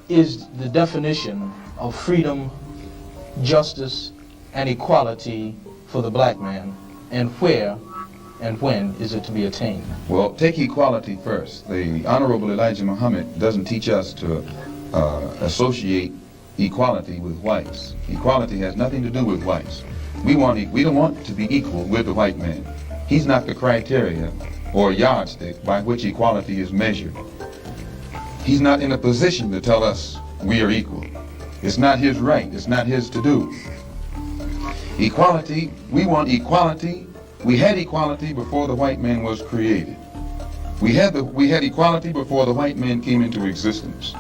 is the definition of freedom, justice, and equality for the black man, and where and when is it to be attained? Well, take equality first. The Honorable Elijah Muhammad doesn't teach us to associate equality with whites. Equality has nothing to do with whites. We don't want to be equal with the white man. He's not the criteria or yardstick by which equality is measured. He's not in a position to tell us we are equal. It's not his right. It's not his to do. Equality, we want equality. We had equality before the white man was created. We had equality before the white man came into existence.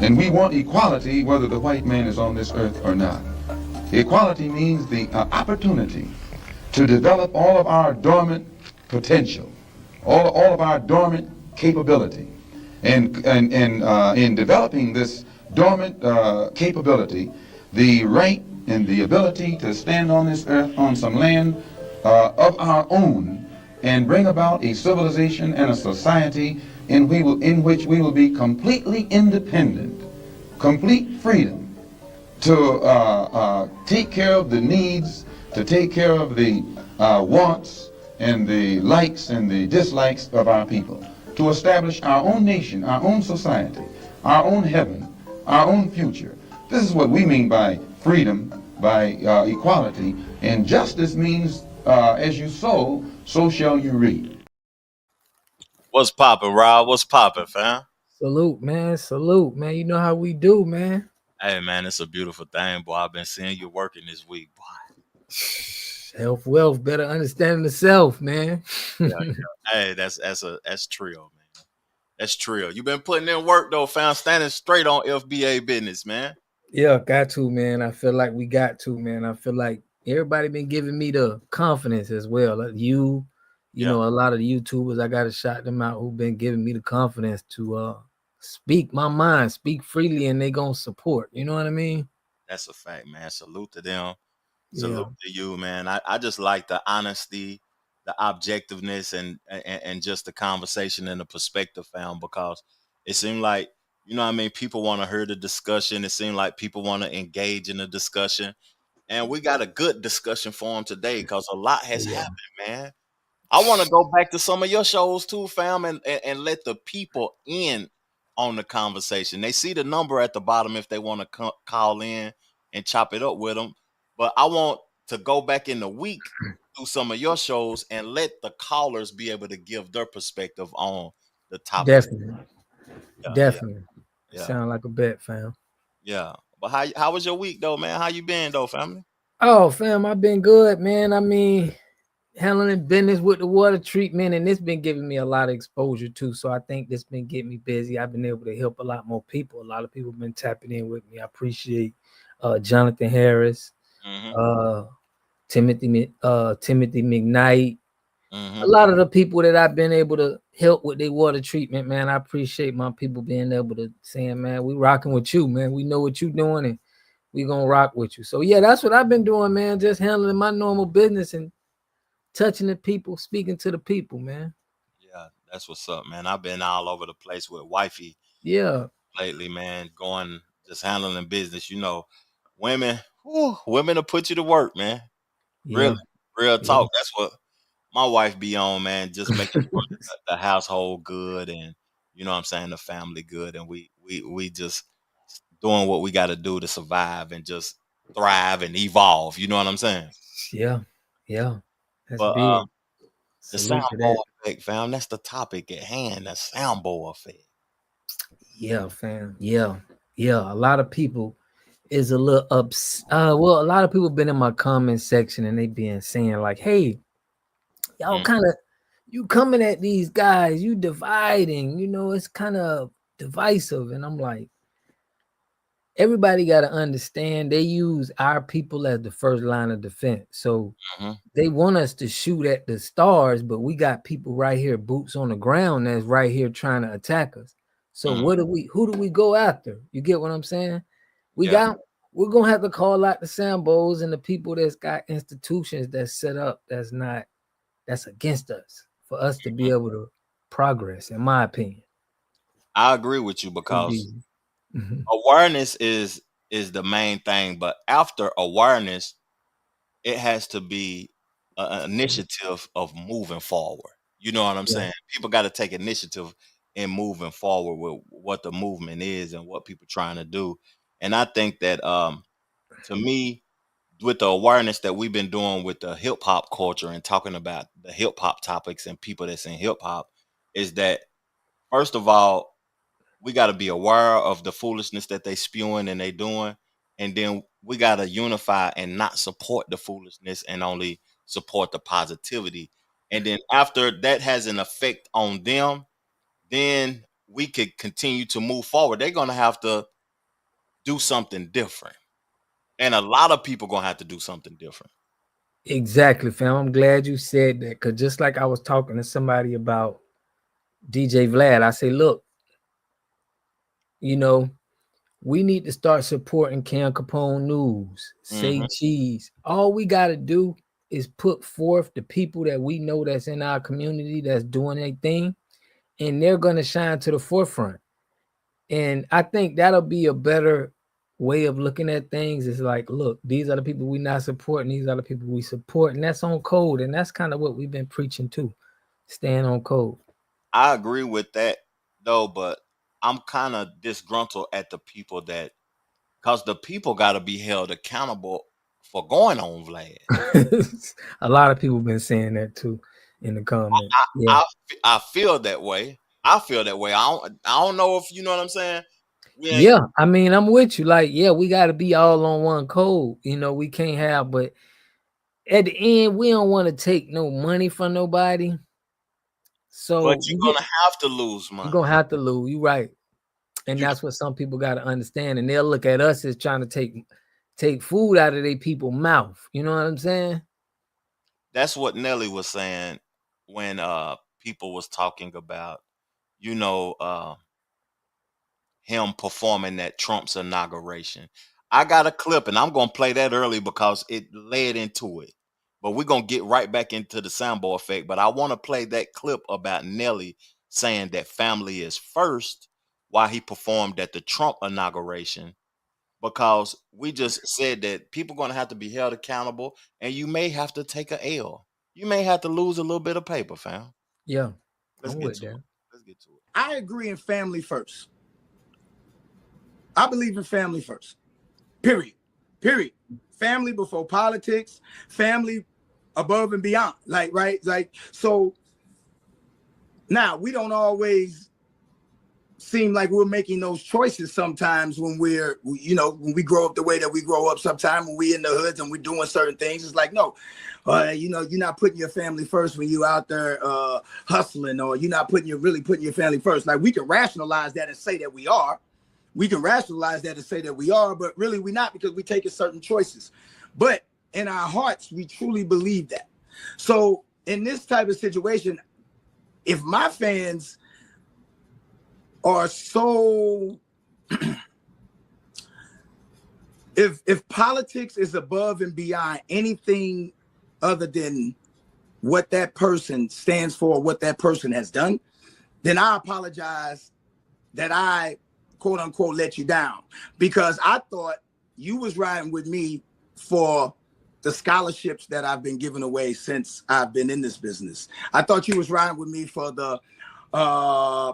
And we want equality whether the white man is on this earth or not. Equality means the opportunity to develop all of our dormant potential, all of our dormant capability. And in developing this dormant capability, the right and the ability to stand on this earth on some land of our own and bring about a civilization and a society in which we will be completely independent, complete freedom to take care of the needs, to take care of the wants and the likes and the dislikes of our people, to establish our own nation, our own society, our own heaven, our own future. This is what we mean by freedom, by equality, and justice means as you sow, so shall you reap. What's poppin', Rob? What's poppin', fam? Salute, man. Salute, man. You know how we do, man. Hey, man, it's a beautiful thing, boy. I've been seeing you working this week, boy. Health, wealth, better understanding the self, man. Yeah. Hey, that's trio, man. That's trio. You been putting in work though, fam. Standing straight on FBA business, man. Yeah, got to, man. I feel like we got to, man. I feel like everybody been giving me the confidence as well. Like you know, a lot of the YouTubers, I gotta shout them out who've been giving me the confidence to speak my mind, speak freely, and they gonna support. You know what I mean? That's a fact, man. Salute to them. Salute to you, man. I just like the honesty, the objectiveness, and just the conversation and the perspective found, because it seemed like, you know what I mean, people want to hear the discussion. It seemed like people want to engage in the discussion. And we got a good discussion for them today because a lot has happened, man. I want to go back to some of your shows too, fam, and let the people in on the conversation. They see the number at the bottom if they want to call in and chop it up with them. But I want to go back in the week through some of your shows and let the callers be able to give their perspective on the topic. Definitely. Yeah, Definitely. Yeah. Sound like a bet, fam. Yeah. But how was your week though, man? How you been though, family? Oh, fam, I've been good, man. I mean, handling business with the water treatment, and it's been giving me a lot of exposure too. So I think this been getting me busy. I've been able to help a lot more people. A lot of people have been tapping in with me. I appreciate Jonathan Harris, Timothy McKnight. A lot of the people that I've been able to help with their water treatment, man. I appreciate my people being able to saying, man, we rocking with you, man. We know what you're doing and we gonna rock with you. So yeah, that's what I've been doing, man. Just handling my normal business and touching the people, speaking to the people, man. Yeah, that's what's up, man. I've been all over the place with wifey. Yeah. Lately, man, going just handling business. You know, women will put you to work, man. Yeah. Really, real talk. That's what my wife be on, man. Just making sure the household good, and you know what I'm saying, the family good, and we just doing what we got to do to survive and just thrive and evolve. You know what I'm saying? Yeah. That's But big. the Salute to Sambo that. effect, fam. That's the topic at hand. The Sambo effect. Yeah, fam. Yeah. A lot of people is a little well, a lot of people been in my comment section and they been saying like, hey, y'all kind of you coming at these guys, you dividing, you know, it's kind of divisive. And I'm like, everybody got to understand they use our people as the first line of defense. So they want us to shoot at the stars, but we got people right here, boots on the ground, that's right here trying to attack us. So who do we go after? You get what I'm saying? We're gonna have to call out the Sambos and the people that's got institutions that's set up that's against us for us to be able to progress, in my opinion. I agree with you because Awareness is the main thing, but after awareness, it has to be an initiative of moving forward. You know what I'm Yeah. saying? People got to take initiative in moving forward with what the movement is and what people trying to do. And I think that to me, with the awareness that we've been doing with the hip hop culture and talking about the hip hop topics and people that's in hip hop, is that first of all, we got to be aware of the foolishness that they spewing and they doing, and then we got to unify and not support the foolishness and only support the positivity. And then after that has an effect on them, then we could continue to move forward. They're gonna have to do something different, and a lot of people gonna have to do something different. Exactly, fam. I'm glad you said that, because just like I was talking to somebody about DJ Vlad, I say, look, you know, we need to start supporting Cam Capone News, Say Cheese. All we got to do is put forth the people that we know that's in our community that's doing their thing, and they're going to shine to the forefront. And I think that'll be a better way of looking at things. Is like, look, these are the people we not supporting, these are the people we support, and that's on code. And that's kind of what we've been preaching too, staying on code. I agree with that though, but I'm kind of disgruntled at the people that, because the people got to be held accountable for going on Vlad. A lot of people been saying that too in the comments. Yeah. I feel that way. I feel that way. I don't know if you know what I'm saying. Yeah, I mean, I'm with you. Like, yeah, we got to be all on one code. You know, we can't have, but at the end, we don't want to take no money from nobody. So but you're gonna have to lose money. You're gonna have to lose. You're right. And that's what some people got to understand. And they'll look at us as trying to take food out of their people's mouth. You know what I'm saying? That's what Nelly was saying when people was talking about, you know, him performing at Trump's inauguration. I got a clip and I'm gonna play that early because it led into it. But we're gonna get right back into the Sambo effect. But I want to play that clip about Nelly saying that family is first while he performed at the Trump inauguration, because we just said that people are going to have to be held accountable, and you may have to take a L. You may have to lose a little bit of paper, fam. Yeah. Let's get to it. Let's get to it. I agree in family first. I believe in family first. Period. Family before politics, family above and beyond. Like, right? Like, so now we don't always seem like we're making those choices sometimes when when we grow up the way that we grow up. Sometimes when we in the hoods and we're doing certain things, it's like, no, you're not putting your family first when you out there hustling, or you're not really putting your family first. Like, we can rationalize that and say that we are. But really we're not, because we're taking certain choices. But in our hearts, we truly believe that. So in this type of situation, if my fans are so if politics is above and beyond anything other than what that person stands for, what that person has done, then I apologize that I, quote unquote, let you down, because I thought you was riding with me for the scholarships that I've been giving away since I've been in this business. I thought you was riding with me for the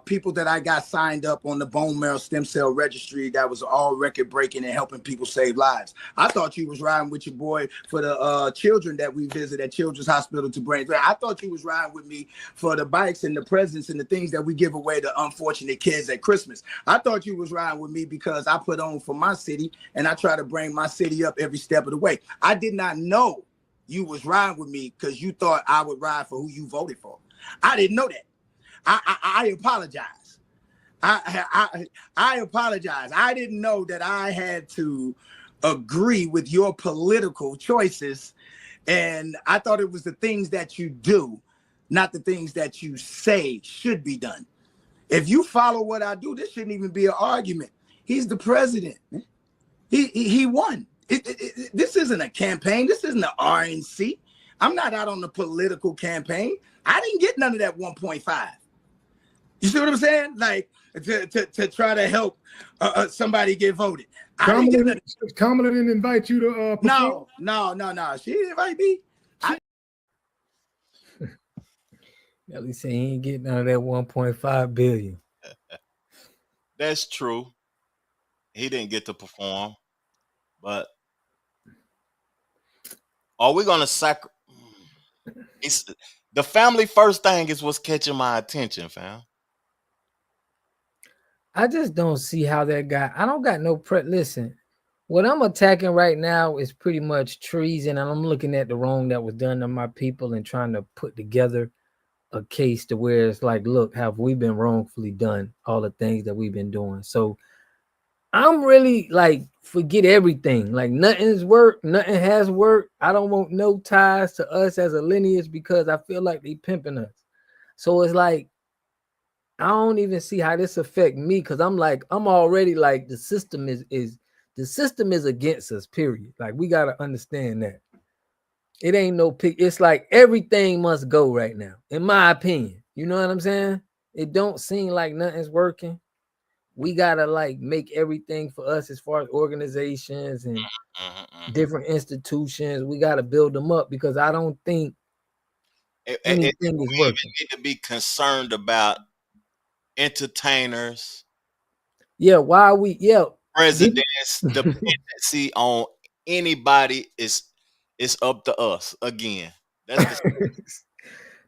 people that I got signed up on the bone marrow stem cell registry that was all record breaking and helping people save lives. I thought you was riding with your boy for the children that we visit at Children's Hospital to brain. I thought you was riding with me for the bikes and the presents and the things that we give away to unfortunate kids at Christmas. I thought you was riding with me because I put on for my city and I try to bring my city up every step of the way. I did not know you was riding with me because you thought I would ride for who you voted for. I didn't know that. I apologize. I apologize. I didn't know that I had to agree with your political choices, and I thought it was the things that you do, not the things that you say should be done. If you follow what I do, this shouldn't even be an argument. He's the president. He won. This isn't a campaign. This isn't an RNC. I'm not out on the political campaign. I didn't get none of that 1.5. You see what I'm saying? Like, to try to help somebody get voted. Kamala didn't invite you to perform? No. She didn't invite me. At least he ain't getting none of that 1.5 billion. That's true. He didn't get to perform, but are we gonna sacrifice? The family first thing is what's catching my attention, fam. I just don't see how that guy. I don't got no listen. What I'm attacking right now is pretty much treason, and I'm looking at the wrong that was done to my people and trying to put together a case to where it's like, look, have we been wrongfully done all the things that we've been doing? So I'm really like, forget everything. Like nothing's worked, nothing has worked. I don't want no ties to us as a lineage because I feel like they pimping us. So it's like, I don't even see how this affect me because I'm already like the system is against us, period. Like we gotta understand that. It ain't no pick. It's like everything must go right now, in my opinion. You know what I'm saying? It don't seem like nothing's working. We gotta like make everything for us as far as organizations and different institutions. We gotta build them up because I don't think anything is working. We need to be concerned about entertainers. Yeah, why are we? Yeah, presidents. Dependency on anybody is up to us again.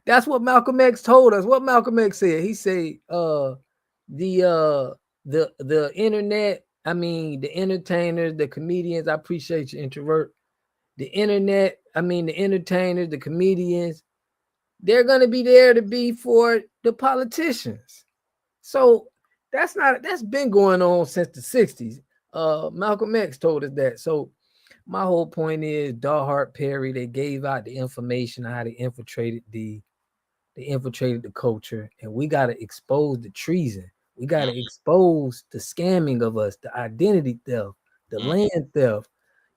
That's what Malcolm X told us. What Malcolm X said. He said, the internet, I mean, the entertainers, the comedians, I appreciate you, introvert. The internet, I mean, the entertainers, the comedians, they're going to be there to be for the politicians. So that's been going on since the 60s. Malcolm X told us that. So my whole point is Dawhart Perry, they gave out the information on how they infiltrated the culture, and we got to expose the treason. We got to expose the scamming of us, the identity theft, the land theft,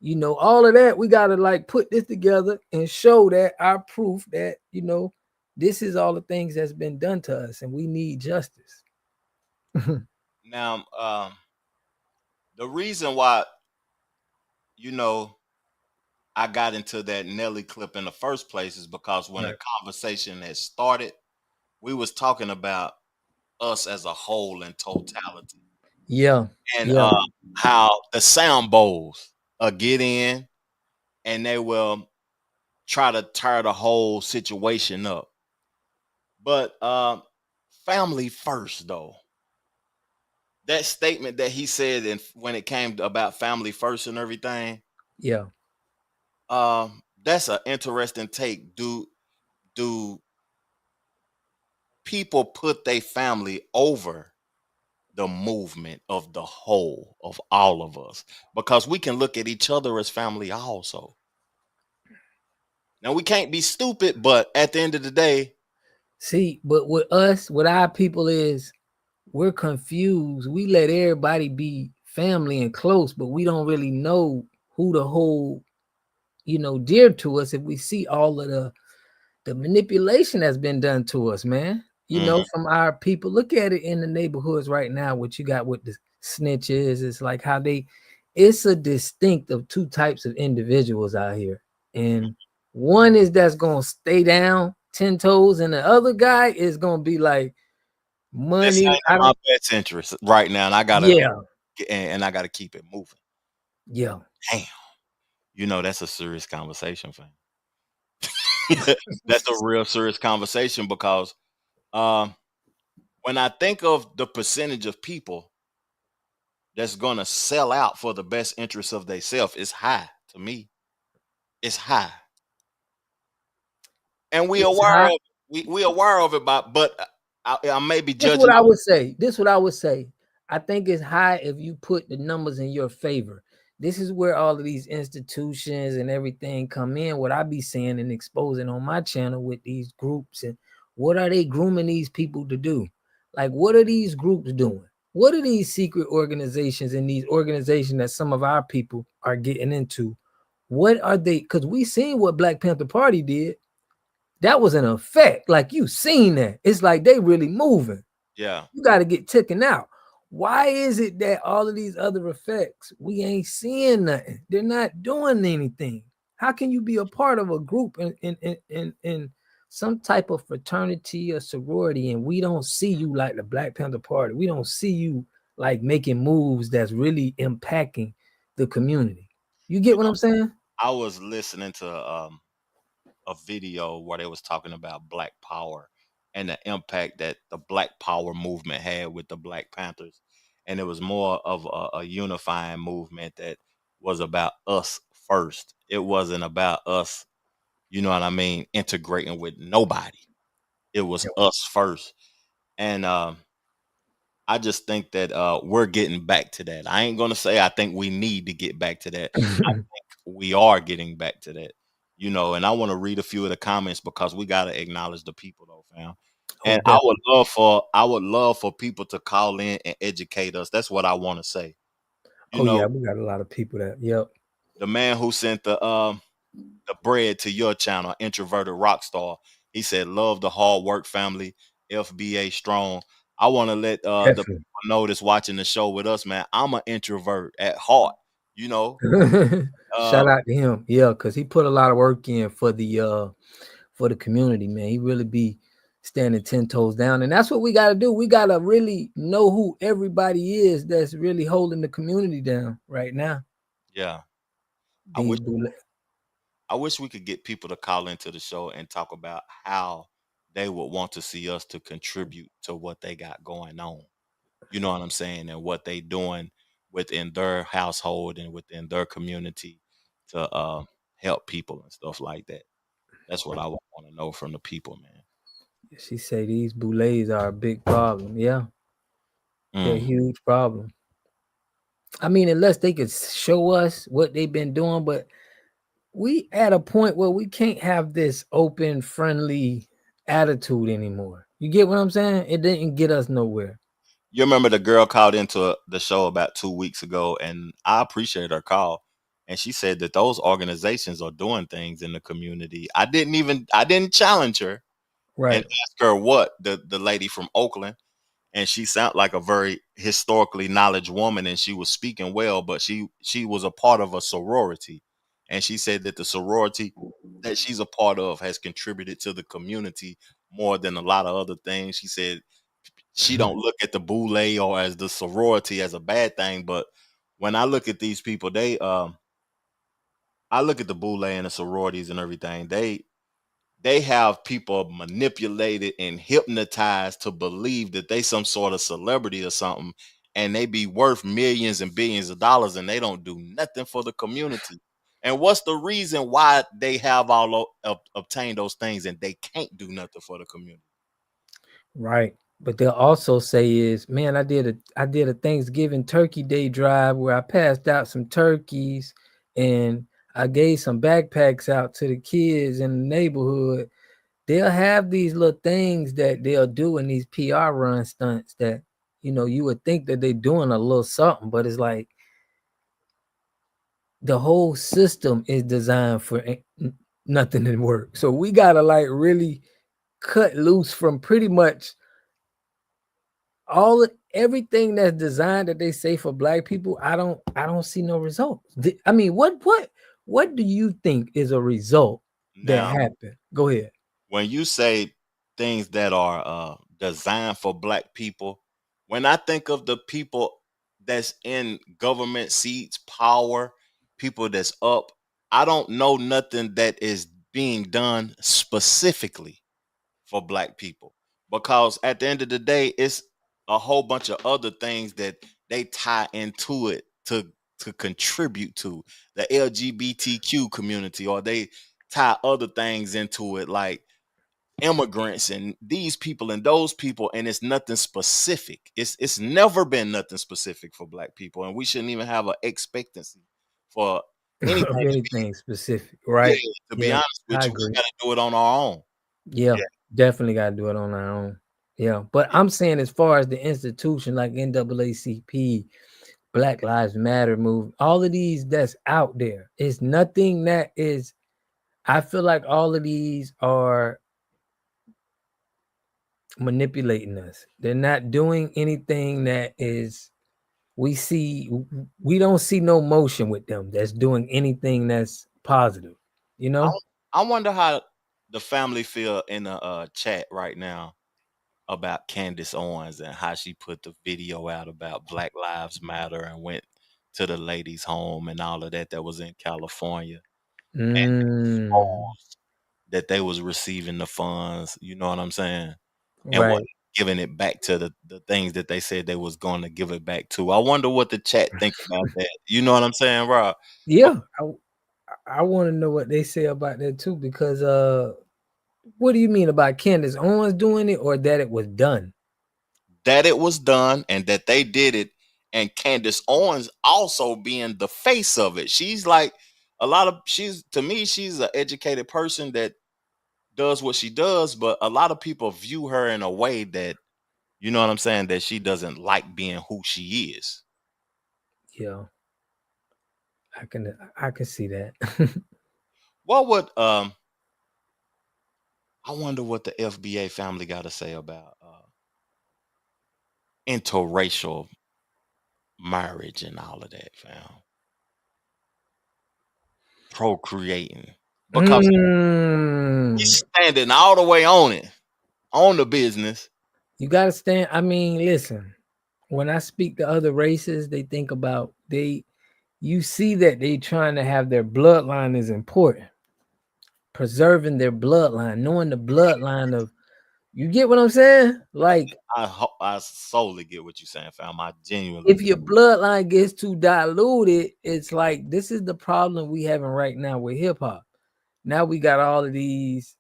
you know, all of that. We got to like put this together and show that our proof that, you know, this is all the things that's been done to us and we need justice. Now, the reason why, you know, I got into that Nelly clip in the first place is because when the conversation had started, we was talking about us as a whole in totality. Yeah. And how the Sambos get in and they will try to tear the whole situation up. But family first, though. That statement that he said, and when it came about family first and everything, that's an interesting take. Do people put their family over the movement of the whole of all of us? Because we can look at each other as family also. Now we can't be stupid, but at the end of the day, see, but with us, with our people is we're confused. We let everybody be family and close, but we don't really know who the whole, you know, dear to us if we see all of the manipulation that's been done to us, man. You know, from our people. Look at it in the neighborhoods right now, what you got with the snitches. It's like how it's a distinct of two types of individuals out here. And one is that's going to stay down 10 toes, and the other guy is going to be like, money. I don't best interest right now, and I gotta keep it moving. Yeah. Damn. You know, that's a serious conversation, fam. That's a real serious conversation because when I think of the percentage of people that's gonna sell out for the best interest of themselves, it's high to me. It's high. And we aware of it, but I may be judging. This is what I would say. I think it's high if you put the numbers in your favor. This is where all of these institutions and everything come in. What I be saying and exposing on my channel with these groups, and what are they grooming these people to do? Like, what are these groups doing? What are these secret organizations and these organizations that some of our people are getting into? What are they? Because we seen what Black Panther Party did. That was an effect. Like, you seen that. It's like they really moving. Yeah. You got to get taken out. Why is it that all of these other effects, we ain't seeing nothing? They're not doing anything. How can you be a part of a group in some type of fraternity or sorority, and we don't see you like the Black Panther Party? We don't see you like making moves that's really impacting the community. You get what I'm saying? I was listening to a video where they was talking about Black Power and the impact that the Black Power movement had with the Black Panthers, and it was more of a unifying movement that was about us first. It wasn't about us, you know what I mean, integrating with nobody. It was us first, and I just think that we're getting back to that. I ain't gonna say I think we need to get back to that. I think we are getting back to that, you know. And I want to read a few of the comments because we gotta acknowledge the people, though, fam. Oh, And I would love for people to call in and educate us. That's what I want to say. You oh yeah, know, we got a lot of people that the man who sent the bread to your channel, introverted rock star. He said, "Love the hard work, family. FBA strong." I want to let the definitely. people know that's watching the show with us, man. I'm an introvert at heart. You know, Shout uh, out to him, yeah, because he put a lot of work in for the community, man. He really be standing 10 toes down, and that's what we got to do. We got to really know who everybody is that's really holding the community down right now. yeah. I These wish boule- I wish we could get people to call into the show and talk about how they would want to see us to contribute to what they got going on. You know what I'm saying, and what they doing within their household and within their community to help people and stuff like that. That's what I want to know from the people, man. She say these boulets are a big problem. Yeah, they're a Mm. huge problem. I mean, unless they could show us what they've been doing, but we at a point where we can't have this open, friendly attitude anymore. You get what I'm saying? It didn't get us nowhere. You remember the girl called into the show about 2 weeks ago, and I appreciate her call. And she said that those organizations are doing things in the community. I didn't challenge her and Right. ask her what the lady from Oakland, and she sounded like a very historically knowledge woman, and she was speaking well, but she was a part of a sorority, and she said that the sorority that she's a part of has contributed to the community more than a lot of other things. She said she don't look at the boule or as the sorority as a bad thing, but when I look at these people, I look at the boule and the sororities and everything. They have people manipulated and hypnotized to believe that they some sort of celebrity or something, and they be worth millions and billions of dollars, and they don't do nothing for the community. And what's the reason why they have obtained those things and they can't do nothing for the community? Right. But they'll also say is, man, I did a Thanksgiving turkey day drive where I passed out some turkeys and I gave some backpacks out to the kids in the neighborhood. They'll have these little things that they'll do in these PR run stunts that, you would think that they're doing a little something, but it's like the whole system is designed for nothing to work. So we gotta like really cut loose from pretty much everything that's designed that they say for Black people. I don't see no results. I mean, what do you think is a result that Now, happened? Go ahead. when you say things that are designed for Black people, when I think of the people that's in government seats, power, people that's up, I don't know nothing that is being done specifically for Black people, because at the end of the day, it's a whole bunch of other things that they tie into it to contribute to the LGBTQ community, or they tie other things into it like immigrants and these people and those people, and it's nothing specific. It's never been nothing specific for Black people, and we shouldn't even have an expectancy for anything Of to be, anything specific, yeah, right? to be Yeah, honest with I you. We agree. got to do it on our own. Yeah, definitely got to do it on our own. Yeah, but I'm saying as far as the institution like NAACP, Black Lives Matter movement, all of these that's out there, it's nothing that is. I feel like all of these are manipulating us. They're not doing anything that is we don't see no motion with them that's doing anything that's positive, you know? I wonder how the family feel in the chat right now about Candace Owens and how she put the video out about Black Lives Matter and went to the ladies' home and all of that was in California and Mm, exposed that they was receiving the funds, you know what I'm saying? And what right. giving it back to the things that they said they was going to give it back to. I wonder what the chat think about that. You know what I'm saying, Rob? But Yeah, I want to know what they say about that too, because what do you mean about Candace Owens doing it or that it was done? that it was done and that they did it, and Candace Owens also being the face of it. She's like she's to me, she's an educated person that does what she does, but a lot of people view her in a way that, you know what I'm saying, that she doesn't like being who she is. Yeah, I can see that. What would I wonder what the FBA family got to say about interracial marriage and all of that, fam. Procreating. Because he's Mm, standing all the way on it, on the business. you gotta stand. I mean, listen, when I speak to other races, they think about you see that they trying to have their bloodline is important. Preserving their bloodline, knowing the bloodline of you get what I'm saying? Like I solely get what you're saying, fam. I genuinely if do. your bloodline gets too diluted, it's like this is the problem we having right now with hip hop. Now we got all of these.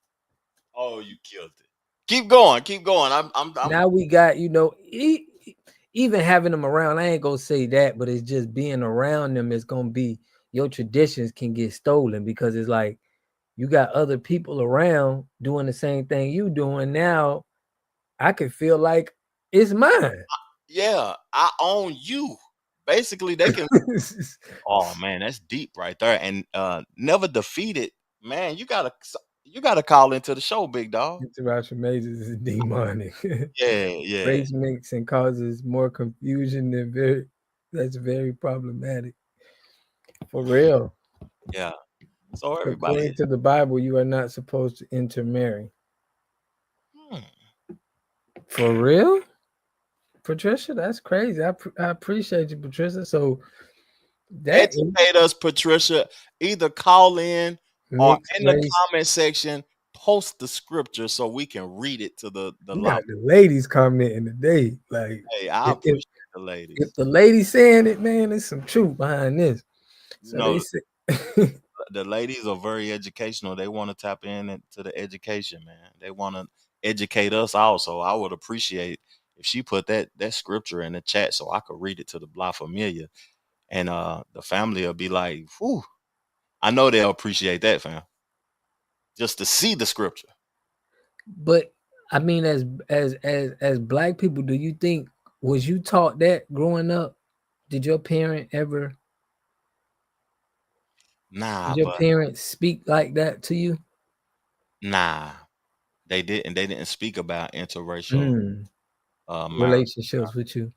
Oh, you killed it. Keep going, keep going. I'm Now we got, even having them around. I ain't gonna say that, but it's just being around them. It's gonna be your traditions can get stolen because it's like you got other people around doing the same thing you doing. Now I can feel like it's mine. yeah, I own you. Basically, they can. Oh man, that's deep right there. And never defeated, man. You gotta call into the show, big dog. Interaction mazes is demonic. Yeah, yeah, Race mix and causes more confusion than that's very problematic. For real. yeah. So everybody, According to the Bible, you are not supposed to intermarry. hmm. For real? Patricia, that's crazy. I appreciate you, Patricia. So that is Educate us, Patricia. Either call in or mixed in the race. comment section, post the scripture so we can read it to the You live. got the ladies commenting today. Like Hey, I if, if appreciate the if ladies. the ladies saying it, man, there's some truth behind this. You So they know, say the ladies are very educational. They want to tap into the education, man. They want to educate us also. I would appreciate if she put that scripture in the chat so I could read it to the La Familia, and the family will be like, whew. I know they'll appreciate that, fam. Just to see the scripture. but I mean, as black people, do you think was you taught that growing up? Did your parent ever Nah, did your but parents speak like that to you? nah, they didn't. They didn't speak about interracial Mm, marriage. relationships with you.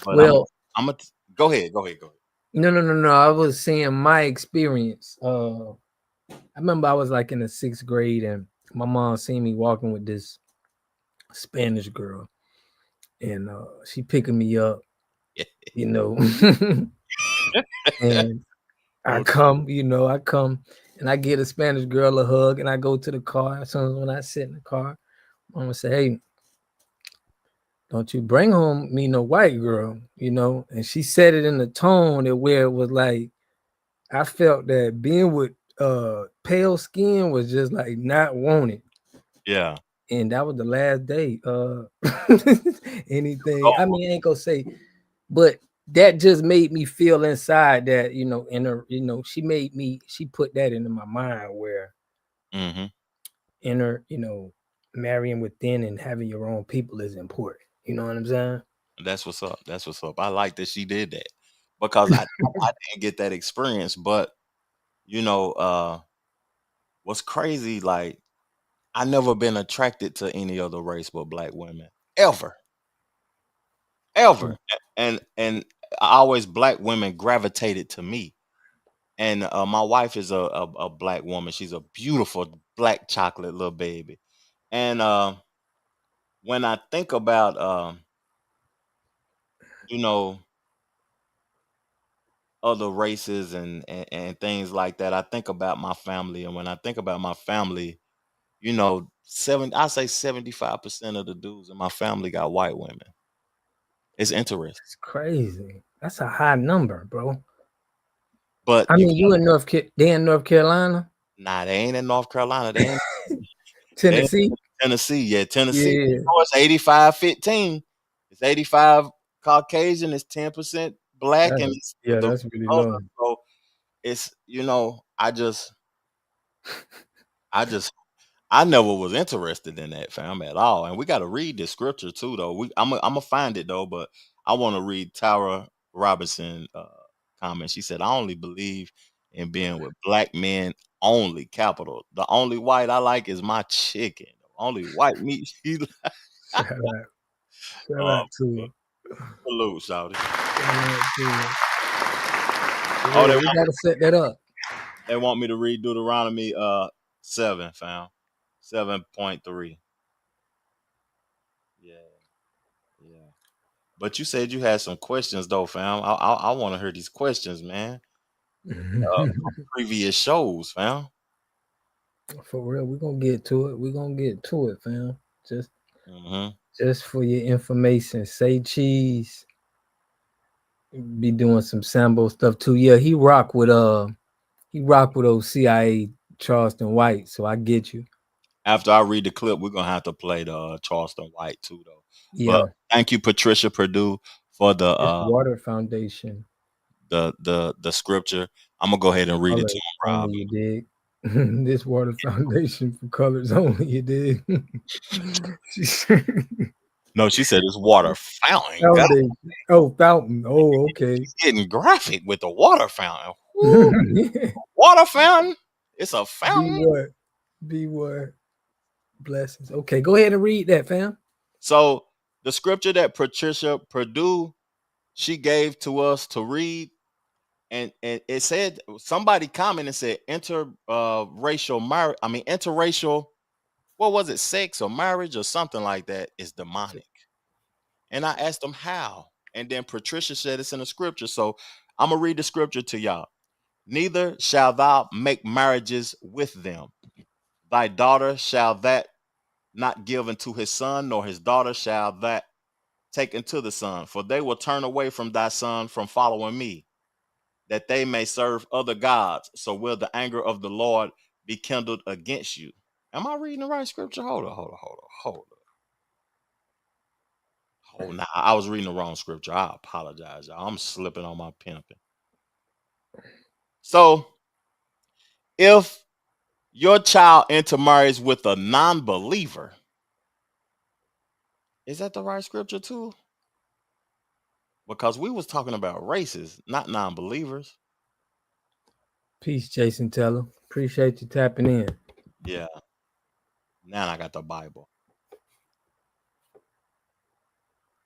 But Well, I'm a go ahead, go ahead, go ahead. no. I was saying my experience. I remember I was like in the 6th grade, and my mom seen me walking with this Spanish girl, and she picking me up, you know, and Okay. I come, and I get a Spanish girl a hug, and I go to the car. As soon as when I sit in the car, Mama say, "Hey, don't you bring home me no white girl," and she said it in the tone that where it was like I felt that being with pale skin was just like not wanted. Yeah. And that was the last day. Anything. I Oh, mean, I ain't gonna say, but that just made me feel inside that, in her, she put that into my mind where mm-hmm. in her, marrying within and having your own people is important. You know what I'm saying? That's what's up. That's what's up. I like that she did that because I didn't get that experience. But you know, what's crazy, like I never been attracted to any other race but black women ever, ever. And always black women gravitated to me. And my wife is a black woman. She's a beautiful black chocolate little baby. And when I think about you know, other races and things like that, I think about my family. And when I think about my family, you know, I say 75% of the dudes in my family got white women. It's interesting. It's crazy. That's a high number, bro. But I mean, they in North Carolina? nah, they ain't in North Carolina. They in Tennessee? Tennessee. Yeah, Tennessee. Yeah. You know, it's 85-15. It's 85 Caucasian, it's 10% black, and it's the That's really other. low. So it's, you know, I never was interested in that, fam, at all. And we got to read the scripture too, though. I'm gonna find it though, but I want to read Tara Robinson comment. She said, "I only believe in being with black men only. Capital. The only white I like is my chicken. The only white meat she like." Shout out. Shout Oh, out to salute, shawty. her. Oh, Yeah, we gotta set that up. they want me to read Deuteronomy 7, fam. 7.3. Yeah, yeah. But you said you had some questions though, fam. I want to hear these questions, man. From previous shows, fam. For real, we're gonna get to it. We're gonna get to it, fam. Mm-hmm. Just for your information. Say Cheese be doing some Sambo stuff too. Yeah, he rock with those CIA Charleston White, so I get you. After I read the clip, we're gonna have to play the Charleston White too, though. Yeah. But thank you, Patricia Purdue, for the Water Foundation. the scripture. I'm gonna go ahead and read it to him, Rob. Only, you dig? This Water Foundation for colors only, you dig? No, she said it's water fountain. Foundation. Oh, fountain. Oh, okay. She's getting graphic with the water fountain. Water fountain. It's a fountain. Be what? Blessings. Okay, go ahead and read that, fam. So the scripture that Patricia Purdue she gave to us to read, and it said, somebody commented and said interracial marriage. I mean interracial. What was it? Sex or marriage or something like that is demonic. And I asked them how, and then Patricia said it's in the scripture. So I'm gonna read the scripture to y'all. Neither shall thou make marriages with them. Thy daughter shall that not give unto his son, nor his daughter shall that take unto the son, for they will turn away from thy son from following me, that they may serve other gods. So will the anger of the Lord be kindled against you. Am I reading the right scripture? Hold on. Oh, nah, I was reading the wrong scripture. I apologize, y'all. I'm slipping on my pimping. So if your child intermarries with a non-believer, is that the right scripture too? Because we was talking about races, not non-believers. Peace, Jason Teller. Appreciate you tapping in. Yeah. Now I got the Bible.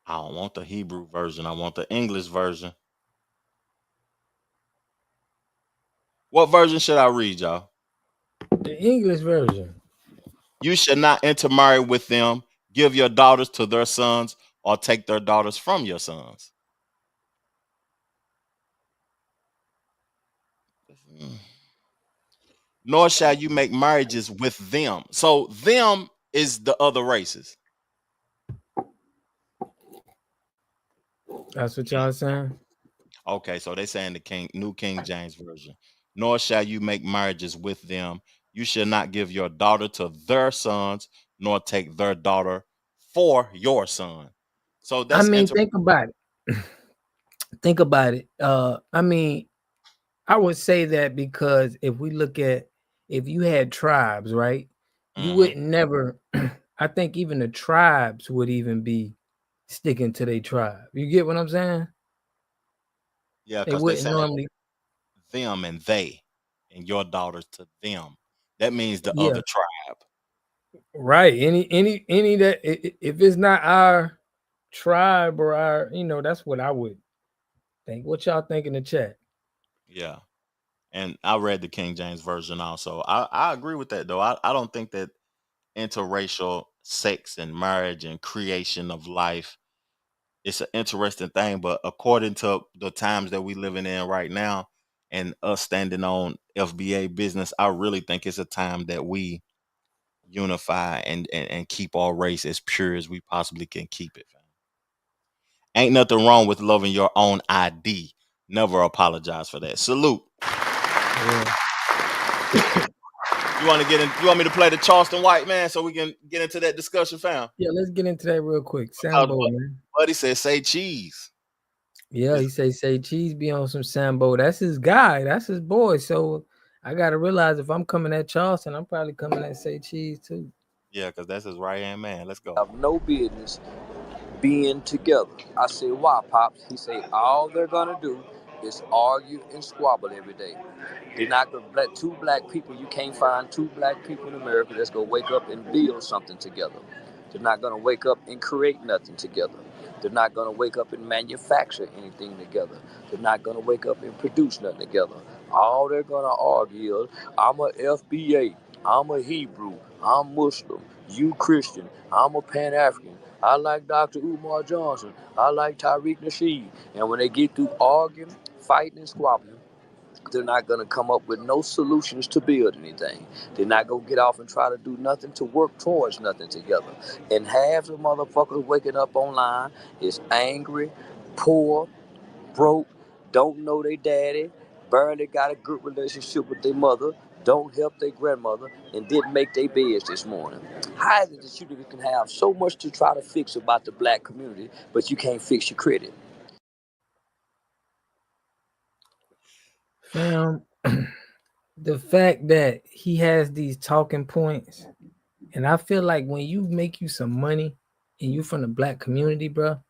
I don't want the Hebrew version. I want the English version. What version should I read, y'all? The English version. You should not intermarry with them. Give your daughters to their sons, or take their daughters from your sons. Nor shall you make marriages with them. So them is the other races. That's what y'all saying? Okay, so they saying the New King James Version. Nor shall you make marriages with them. You shall not give your daughter to their sons, nor take their daughter for your son. So that's think about it. Think about it. I mean, I would say that because if we look at if you had tribes, right? You would never I think even the tribes would even be sticking to their tribe. You get what I'm saying? Yeah, They because they wouldn't say normally them and they, and your daughters to them. That means the Yeah. other tribe. Right. Any that if it's not our tribe or our, that's what I would think. What y'all think in the chat? Yeah. And I read the King James version also. I agree with that though. I don't think that interracial sex and marriage and creation of life, it's an interesting thing, but according to the times that we living in right now and us standing on FBA business, I really think it's a time that we unify and keep our race as pure as we possibly can keep it. Ain't nothing wrong with loving your own ID. Never apologize for that. Salute. Yeah. You want me to play the Charleston White Man so we can get into that discussion, fam? Yeah, let's get into that real quick. Sambo, man. Buddy said say cheese. Yeah, he say cheese be on some Sambo. That's his guy. That's his boy. So I gotta realize if I'm coming at Charleston, I'm probably coming at say cheese too. Yeah, because that's his right hand man. Let's go. Have no business being together. I said, why, Pops? He said, all they're gonna do is argue and squabble every day. They're not gonna let two black people, you can't find two black people in America that's gonna wake up and build something together. They're not gonna wake up and create nothing together. They're not gonna wake up and manufacture anything together. They're not gonna wake up and produce nothing together. All they're gonna argue is, I'm a FBA, I'm a Hebrew, I'm Muslim, you Christian, I'm a Pan-African. I like Dr. Umar Johnson. I like Tariq Nasheed. And when they get through arguing, fighting, and squabbling, they're not going to come up with no solutions to build anything. They're not going to get off and try to do nothing to work towards nothing together. And half the motherfuckers waking up online is angry, poor, broke, don't know their daddy, barely got a good relationship with their mother, don't help their grandmother, and didn't make their beds this morning. How is it that you can have so much to try to fix about the black community, but you can't fix your credit? Fam, the fact that he has these talking points, and I feel like when you make you some money and you from the black community, bro,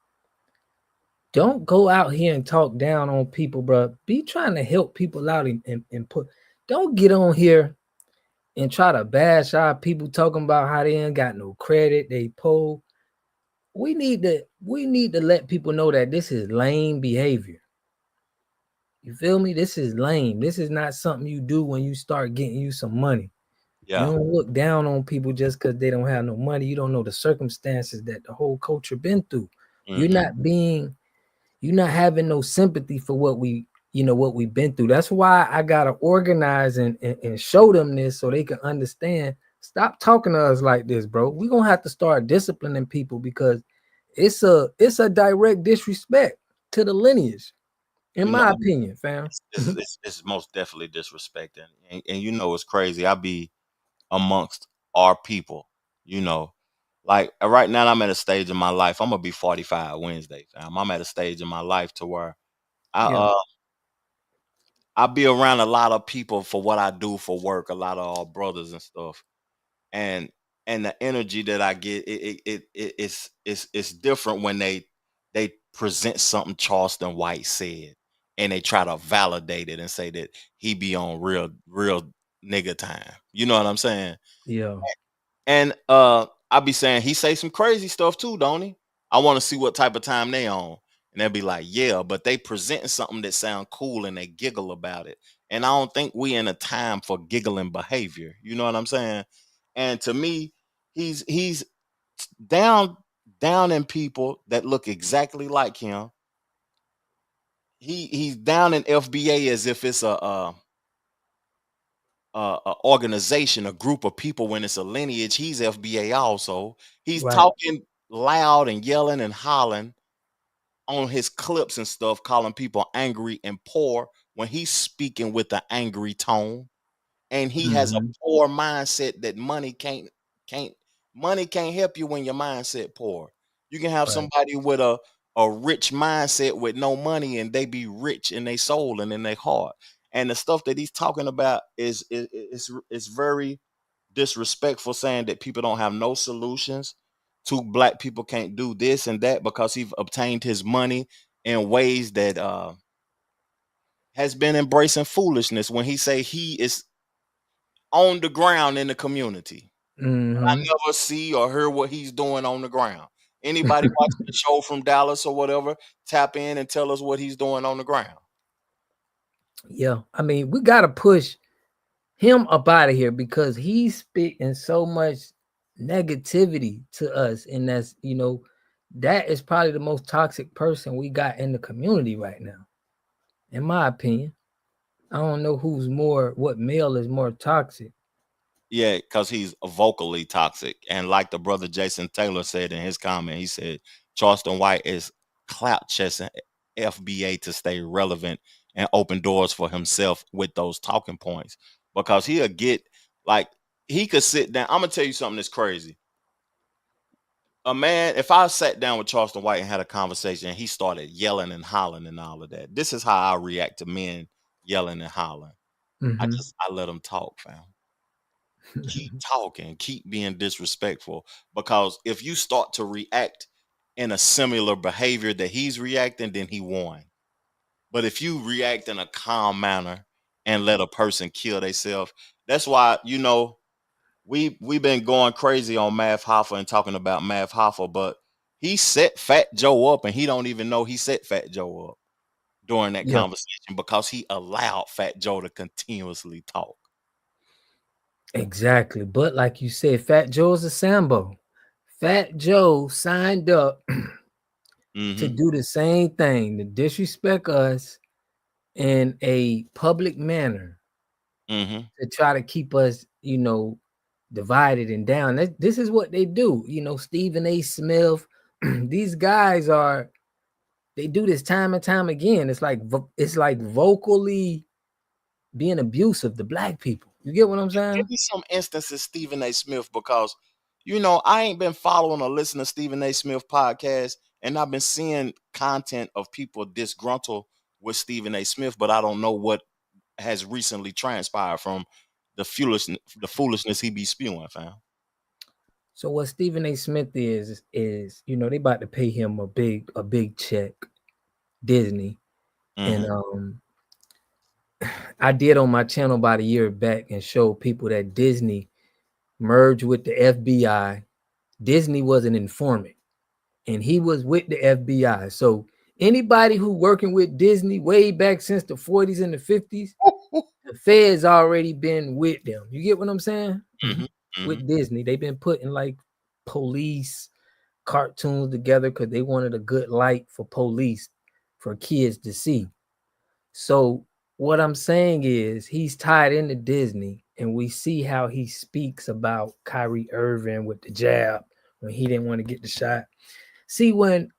don't go out here and talk down on people, bro. Be trying to help people out and put. Don't get on here and try to bash our people talking about how they ain't got no credit, they poor. We need to let people know that this is lame behavior. You feel me? This is lame. This is not something you do when you start getting you some money. Yeah. You don't look down on people just because they don't have no money. You don't know the circumstances that the whole culture been through. Mm-hmm. You're not having no sympathy for what we've been through. That's why I gotta organize and show them this so they can understand. Stop talking to us like this, bro. We're gonna have to start disciplining people because it's a direct disrespect to the lineage, in my opinion, fam. It's most definitely disrespecting. And it's crazy. I be amongst our people, like right now I'm at a stage in my life. I'm gonna be 45 Wednesday, fam. I'm at a stage in my life to where I be around a lot of people for what I do for work, a lot of our brothers and stuff. And the energy that I get, it's different when they present something Charleston White said and they try to validate it and say that he be on real nigga time. You know what I'm saying? Yeah. And I be saying he say some crazy stuff too, don't he? I want to see what type of time they on. And they'll be like, yeah, but they presenting something that sound cool and they giggle about it. And I don't think we in a time for giggling behavior. You know what I'm saying? And to me, he's down in people that look exactly like him. He's down in FBA as if it's a organization, a group of people. When it's a lineage, he's FBA also. He's Right. talking loud and yelling and hollering on his clips and stuff, calling people angry and poor when he's speaking with an angry tone. And he has a poor mindset that money can't help you when your mindset poor. You can have somebody with a rich mindset with no money and they be rich in their soul and in their heart. And the stuff that he's talking about is very disrespectful, saying that people don't have no solutions to black people can't do this and that because he's obtained his money in ways that has been embracing foolishness when he say he is on the ground in the community. I never see or hear what he's doing on the ground. Anybody watching the show from Dallas or whatever, tap in and tell us what he's doing on the ground. Yeah, I mean, we got to push him up out of here because he's spitting so much negativity to us, and that's, you know, that is probably the most toxic person we got in the community right now, in my opinion. I don't know what male is more toxic. Yeah, because he's vocally toxic. And like the brother Jason Taylor said in his comment, he said Charleston White is clout chasing FBA to stay relevant and open doors for himself with those talking points. Because he'll get, like, he could sit down. I'm going to tell you something that's crazy. A man, if I sat down with Charleston White and had a conversation and he started yelling and hollering and all of that, this is how I react to men yelling and hollering. I let them talk, fam. Keep talking, keep being disrespectful, because if you start to react in a similar behavior that he's reacting, then he won. But if you react in a calm manner and let a person kill themselves, that's why, you know, we've been going crazy on Math Hoffa and talking about Math Hoffa, but he set Fat Joe up and he don't even know he set Fat Joe up during that conversation because he allowed Fat Joe to continuously talk. Exactly. But like you said, Fat Joe's a Sambo. Fat Joe signed up to do the same thing, to disrespect us in a public manner, to try to keep us, you know, divided and down. This is what they do. You know, Stephen A. Smith, these guys they do this time and time again. It's like vocally being abusive to black people. You get what I'm saying? Give me some instances, Stephen A. Smith, because, you know, I ain't been following or listening to Stephen A. Smith podcast, and I've been seeing content of people disgruntled with Stephen A. Smith, but I don't know what has recently transpired from the foolishness he be spewing, fam. So what Stephen A. Smith is, you know, they about to pay him a big check, Disney, and I did on my channel about a year back and showed people that Disney merged with the FBI. Disney was an informant, and he was with the FBI. So anybody who working with Disney way back since the 40s and the 50s, the Fed's already been with them. You get what I'm saying? With Disney, they've been putting like police cartoons together because they wanted a good light for police for kids to see. So what I'm saying is he's tied into Disney, and we see how he speaks about Kyrie Irving with the jab when he didn't want to get the shot. See, when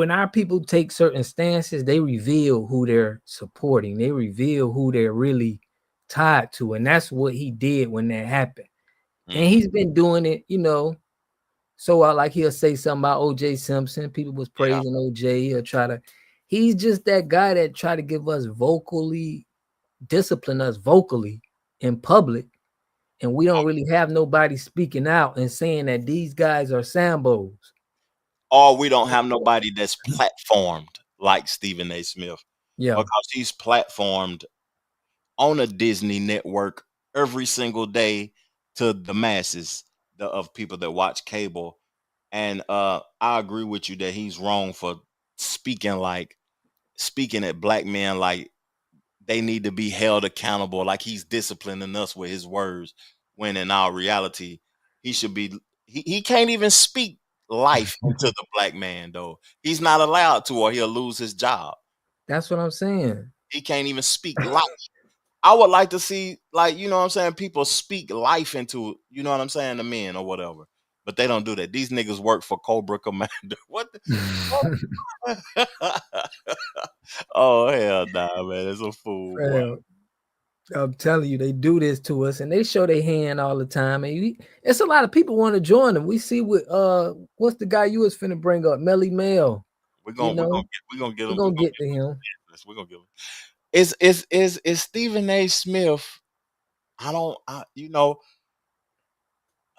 our people take certain stances, they reveal who they're supporting. They reveal who they're really tied to, and that's what he did when that happened. And he's been doing it, you know. So like he'll say something about O.J. Simpson. People was praising O.J. He's just that guy that try to give us discipline us vocally in public, and we don't really have nobody speaking out and saying that these guys are Sambos. Or we don't have nobody that's platformed like Stephen A. Smith. Yeah. Because he's platformed on a Disney network every single day to the masses of people that watch cable. And I agree with you that he's wrong for speaking at black men like they need to be held accountable, like he's disciplining us with his words, when in our reality, he should be, he can't even speak life into the black man, though. He's not allowed to, or he'll lose his job. That's what I'm saying. He can't even speak life. I would like to see, like, you know what I'm saying, people speak life into, you know what I'm saying, the men or whatever. But they don't do that. These niggas work for Cobra Commander. What the? Oh, hell nah, man. It's a fool. Boy. I'm telling you, they do this to us, and they show their hand all the time. And it's a lot of people want to join them. We see what what's the guy you was finna bring up, Melly Mel. We're gonna get him. We're gonna get to him. We're gonna get him. Is Stephen A. Smith? You know.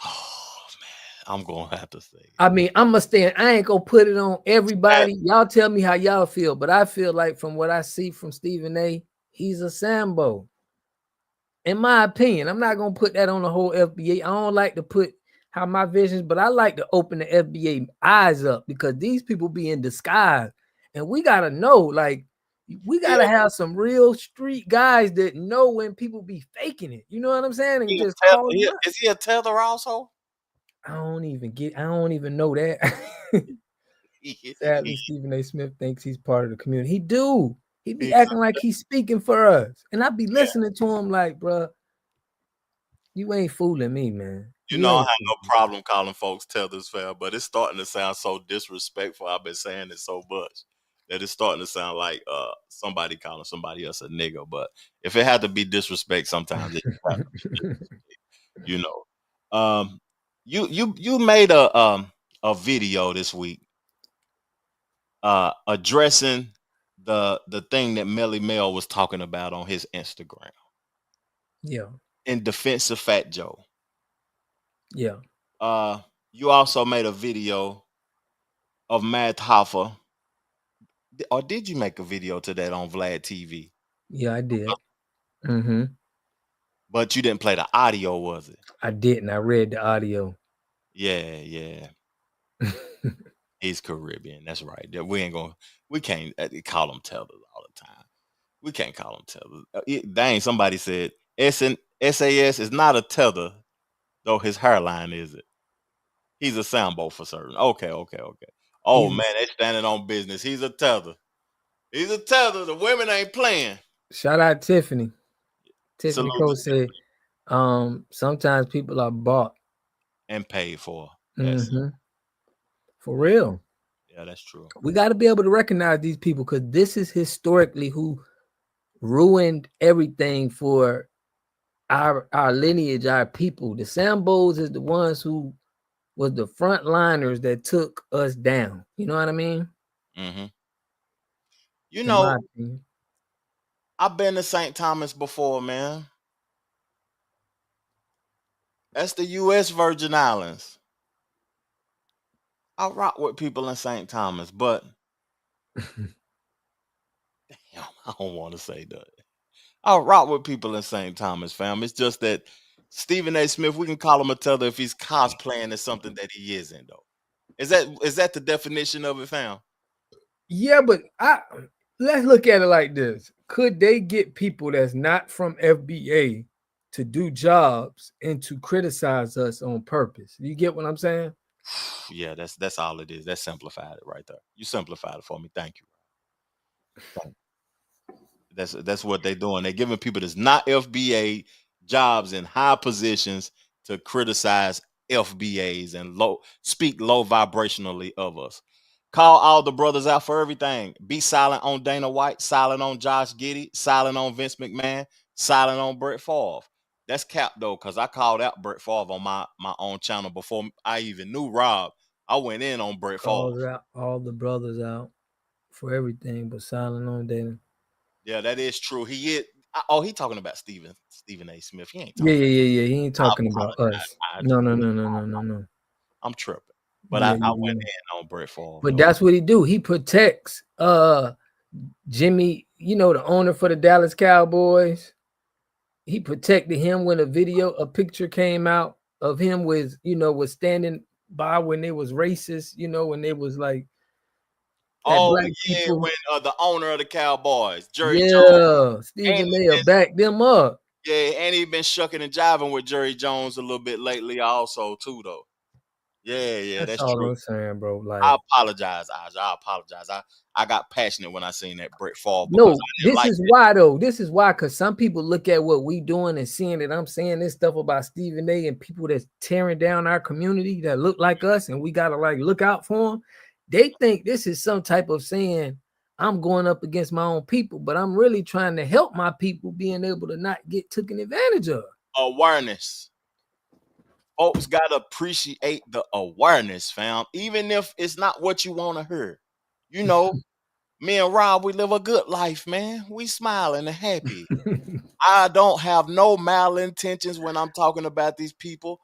Oh man, I'm gonna have to say. I mean, I'm gonna stand. I ain't gonna put it on everybody. Y'all tell me how y'all feel, but I feel like from what I see from Stephen A., he's a Sambo. In my opinion, I'm not gonna put that on the whole FBA. I don't like to put how my visions, but I like to open the FBA eyes up because these people be in disguise, and we gotta know, like, we gotta have some real street guys that know when people be faking it. You know what I'm saying? And just call them out. Is he a tether also? I don't even know that. Sadly, Stephen A. Smith thinks he's part of the community. He do. He be acting like he's speaking for us, and I be listening to him like, bro, you ain't fooling me, man. You know, I have no problem calling folks tethers, fam, but it's starting to sound so disrespectful. I've been saying it so much that it's starting to sound like somebody calling somebody else a nigga. But if it had to be disrespect, sometimes it has to be disrespect, you know. You made a video this week addressing the thing that Melly Mel was talking about on his Instagram. Yeah. In defense of Fat Joe. Yeah. You also made a video of Matt Hoffa. Or did you make a video to that on Vlad TV? Yeah, I did. Mm-hmm. But you didn't play the audio, was it? I didn't. I read the audio. Yeah. He's Caribbean. That's right. We can't call them tethers all the time. We can't call them tethers. Dang, somebody said SAS is not a tether, though his hairline is it. He's a Sambo for certain. Okay. Oh, man, they standing on business. He's a tether. He's a tether. The women ain't playing. Shout out Tiffany. Tiffany Salute Cole said, sometimes people are bought and paid for. Mm-hmm. For real. Yeah, that's true. We got to be able to recognize these people because this is historically who ruined everything for our lineage, our people. The Sambos is the ones who was the frontliners that took us down. You know what I mean? Mm-hmm. You know, I've been to St. Thomas before, man. That's the U.S. Virgin Islands. I rock with people in St. Thomas, but damn, I don't want to say that. I rock with people in St. Thomas, fam. It's just that Stephen A. Smith, we can call him a tether if he's cosplaying as something that he isn't, though. Is that the definition of it, fam? Yeah, but let's look at it like this. Could they get people that's not from FBA to do jobs and to criticize us on purpose? You get what I'm saying? Yeah, that's all it is. That simplified it right there. You simplified it for me. Thank you. That's what they're doing. They're giving people that's not FBA jobs in high positions to criticize FBAs and speak low vibrationally of us. Call all the brothers out for everything. Be silent on Dana White, silent on Josh Giddey, silent on Vince McMahon, silent on Brett Favre. That's cap though, because I called out Brett Favre on my own channel before I even knew Rob. I went in on Brett Favre. All the brothers out for everything, but silent on Dana. Yeah, that is true. He is. Oh, he talking about Stephen A. Smith. He ain't talking. Yeah. He ain't talking about us. No. I'm tripping. But I went in on Brett Favre. But that's what he do. He protects Jimmy, the owner for the Dallas Cowboys. He protected him when a picture came out of him was standing by when they was racist, when they was like black people. When the owner of the Cowboys, Jerry Jones. Stephen A. backed them up. Yeah, and he been shucking and jiving with Jerry Jones a little bit lately also too, though. Yeah, that's all true. I'm saying, bro. Like, I apologize, Aj. I apologize. I got passionate when I seen that Brett Favre. No, this is why though. This is why, because some people look at what we doing and seeing that I'm saying this stuff about Stephen A. and people that's tearing down our community that look like us, and we gotta like look out for them. They think this is some type of saying I'm going up against my own people, but I'm really trying to help my people being able to not get taken advantage of. Awareness. Folks gotta appreciate the awareness, fam. Even if it's not what you want to hear. Me and Rob, we live a good life, man. We smiling and happy. I don't have no malintentions when I'm talking about these people.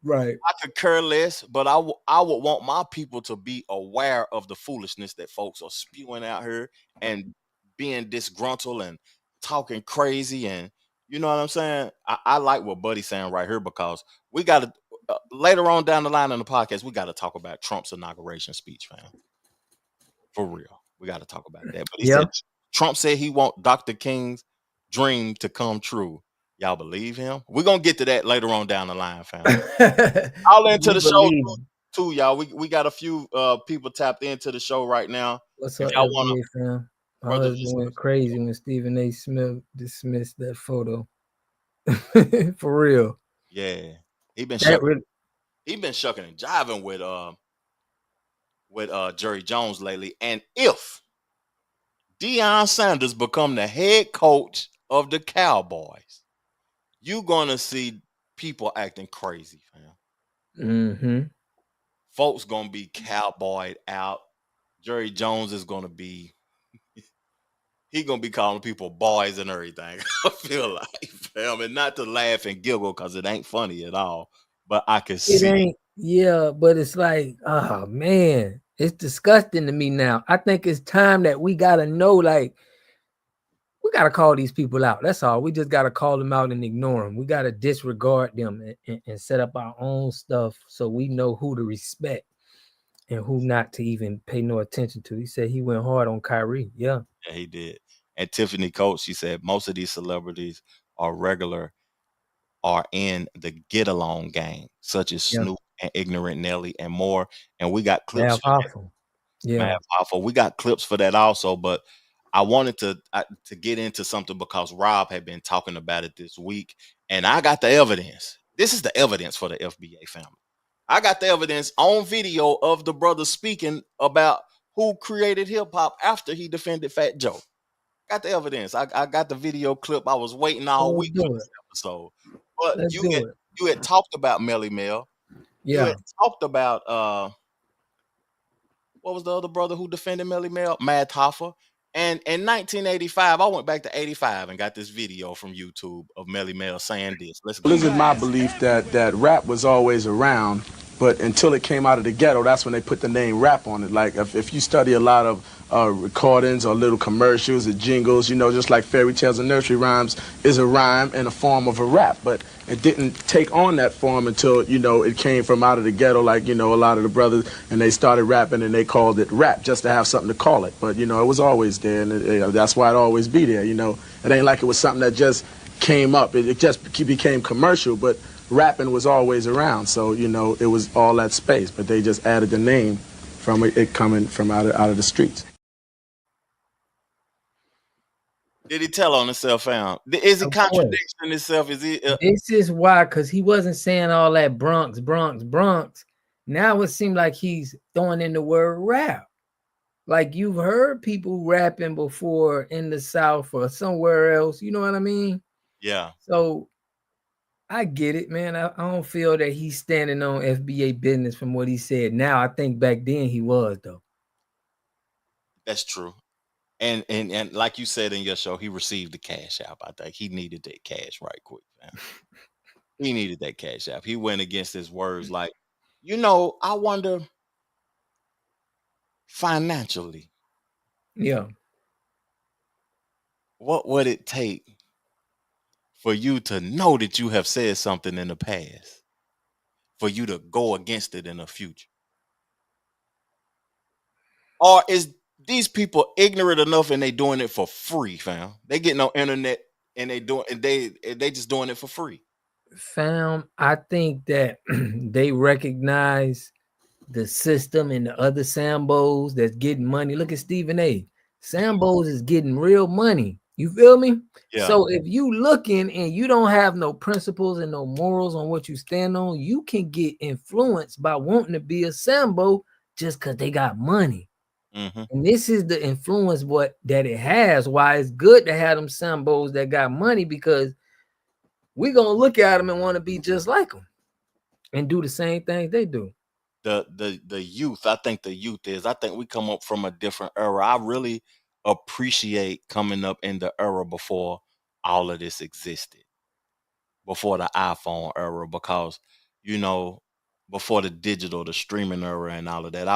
Right. I could care less, but I would want my people to be aware of the foolishness that folks are spewing out here and being disgruntled and talking crazy. And you know what I'm saying? I like what Buddy's saying right here, because we got to, later on down the line in the podcast, we got to talk about Trump's inauguration speech, fam. For real, we got to talk about that. But he said Trump said he want Dr. King's dream to come true. Y'all believe him? We're gonna get to that later on down the line, fam. All into the show too, y'all. We got a few people tapped into the show right now. What's up, FBA fam? My husband went crazy when Stephen A. Smith dismissed that photo. For real. Yeah, he been shucking and jiving with Jerry Jones lately. And if Deion Sanders become the head coach of the Cowboys, you're gonna see people acting crazy, fam. Folks gonna be cowboyed out. Jerry Jones is gonna be calling people boys and everything. I feel like, fam, and not to laugh and giggle because it ain't funny at all. But I can see it ain't. Yeah, but it's like, oh man, it's disgusting to me now. I think it's time that we gotta know, like, we gotta call these people out. That's all. We just gotta call them out and ignore them. We gotta disregard them and set up our own stuff so we know who to respect and who not to even pay no attention to. He said he went hard on Kyrie. Yeah, he did. And Tiffany Coates, she said most of these celebrities are in the get along gang, such as Snoop and Ignorant Nelly and more. And we got clips. We got clips for that also. But I wanted to get into something because Rob had been talking about it this week, and I got the evidence. This is the evidence for the FBA family. I got the evidence on video of the brother speaking about who created hip hop after he defended Fat Joe. Got the evidence. I got the video clip. I was waiting all week for this episode. But you had talked about Melly Mel. Yeah. You had talked about what was the other brother who defended Melly Mel? Mad Hoffa. And in 1985, I went back to 85 and got this video from YouTube of Melly Mel saying this. Well, this is my belief that rap was always around, but until it came out of the ghetto, that's when they put the name rap on it. Like if you study a lot of recordings or little commercials or jingles, you know, just like fairy tales and nursery rhymes is a rhyme in a form of a rap, but it didn't take on that form until, you know, it came from out of the ghetto, like, you know, a lot of the brothers, and they started rapping and they called it rap just to have something to call it. But, you know, it was always there, and that's why it always be there, you know. It ain't like it was something that just came up. It just became commercial, but rapping was always around. So, you know, it was all that space, but they just added the name from it coming from out of the streets. Did he tell on himself, fam? Is it contradiction itself? Is it? This is why, because he wasn't saying all that Bronx. Now it seems like he's throwing in the word rap. Like you've heard people rapping before in the South or somewhere else. You know what I mean? Yeah. So I get it, man. I don't feel that he's standing on FBA business from what he said. Now I think back then he was, though. That's true. And like you said in your show, he received the cash app. I think he needed that cash right quick, man. He needed that cash app. He went against his words like, you know, I wonder financially. Yeah. What would it take for you to know that you have said something in the past, for you to go against it in the future? Or is these people ignorant enough and they doing it for free, fam? They getting on internet and they just doing it for free. Fam, I think that they recognize the system and the other Sambos that's getting money. Look at Stephen A. Sambos is getting real money. You feel me? Yeah. So if you looking and you don't have no principles and no morals on what you stand on, you can get influenced by wanting to be a Sambo just because they got money. Mm-hmm. And this is the influence that it has. Why it's good to have them Sambos that got money, because we're gonna look at them and want to be just like them and do the same things they do. The youth, I think we come up from a different era. I really appreciate coming up in the era before all of this existed, before the iPhone era, because, you know, before the digital, the streaming era and all of that.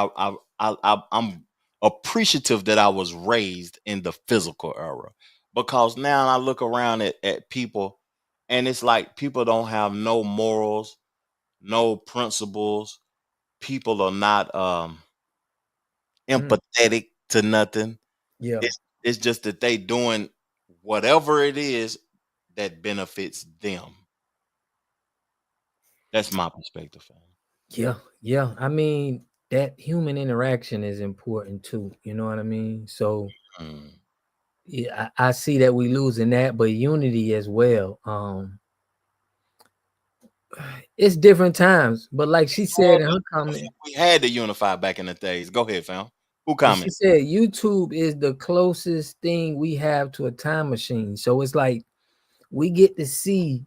I'm appreciative that I was raised in the physical era, because now I look around at people and it's like people don't have no morals, no principles. People are not empathetic to nothing. Yeah. It's just that they doing whatever it is that benefits them. That's my perspective, fam. Yeah. Yeah. I mean, that human interaction is important too. You know what I mean? So yeah, I see that we losing that, but unity as well. It's different times, but like she said in her comment, We had to unify back in the days. Go ahead, fam. Who but she comment? said YouTube is the closest thing we have to a time machine. So it's like we get to see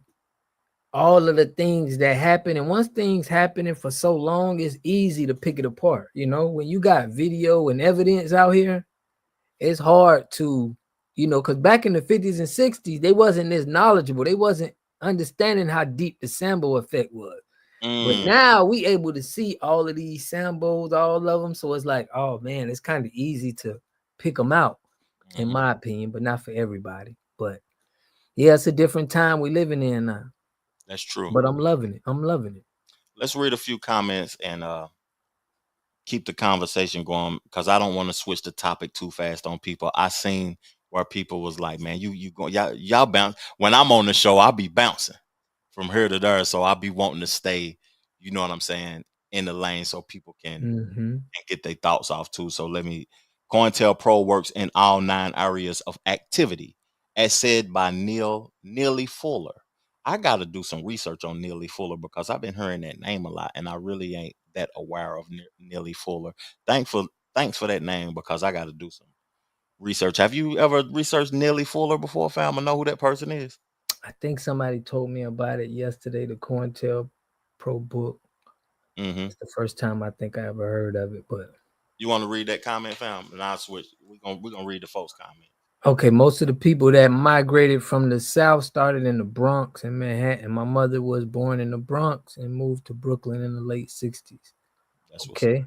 all of the things that happen, and once things happening for so long, it's easy to pick it apart. You know, when you got video and evidence out here, it's hard to, you know, because back in the 50s and 60s, they wasn't this knowledgeable. They wasn't understanding how deep the Sambo effect was. But now we able to see all of these Sambos, all of them. So it's like, oh man, it's kind of easy to pick them out, in my opinion, but not for everybody. But yeah, it's a different time we living in now. That's true. But I'm loving it. I'm loving it. Let's read a few comments and keep the conversation going, because I don't want to switch the topic too fast on people. I seen where people was like, man, you go, y'all bounce. When I'm on the show, I'll be bouncing from here to there. So I'll be wanting to stay, you know what I'm saying, in the lane so people can get their thoughts off too. So let me, COINTELPRO works in all 9 areas of activity, as said by Neely Fuller. I got to do some research on Neely Fuller because I've been hearing that name a lot, and I really ain't that aware of Neely Fuller. Thanks for that name, because I got to do some research. Have you ever researched Neely Fuller before, fam, or know who that person is? I think somebody told me about it yesterday, the COINTELPRO book. It's the first time I think I ever heard of it. But you want to read that comment, fam? And I'll switch. We're gonna read the folks' comment. Okay, most of the people that migrated from the South started in the Bronx and Manhattan. My mother was born in the Bronx and moved to Brooklyn in the late 60s. That's okay.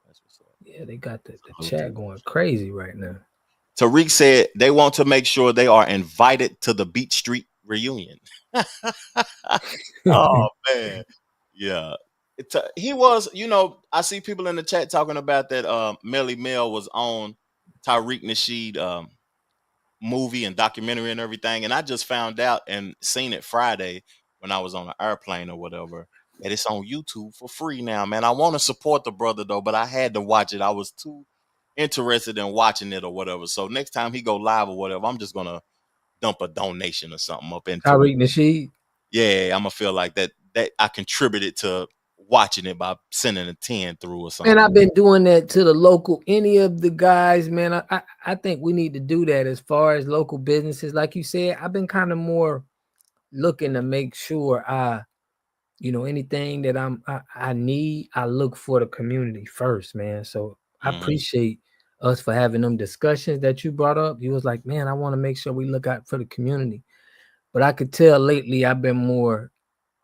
That's what's up. Yeah, they got the chat going crazy right now. Tariq said they want to make sure they are invited to the Beach Street reunion. Oh, man. Yeah. He was, you know, I see people in the chat talking about that Melly Mel was on Tariq Nasheed movie and documentary and everything. And I just found out and seen it Friday when I was on an airplane or whatever. And it's on YouTube for free now, man. I want to support the brother though, but I had to watch it. I was too interested in watching it or whatever. So next time he go live or whatever, I'm just gonna dump a donation or something up into Tariq Nasheed. Yeah, I'm gonna feel like that I contributed to watching it by sending a 10 through or something. And I've been doing that to the local, any of the guys, man. I think we need to do that as far as local businesses. Like you said, I've been kind of more looking to make sure you know, anything that I need, I look for the community first, man. So I appreciate us for having them discussions that you brought up. You was like, man, I want to make sure we look out for the community. But I could tell lately I've been more,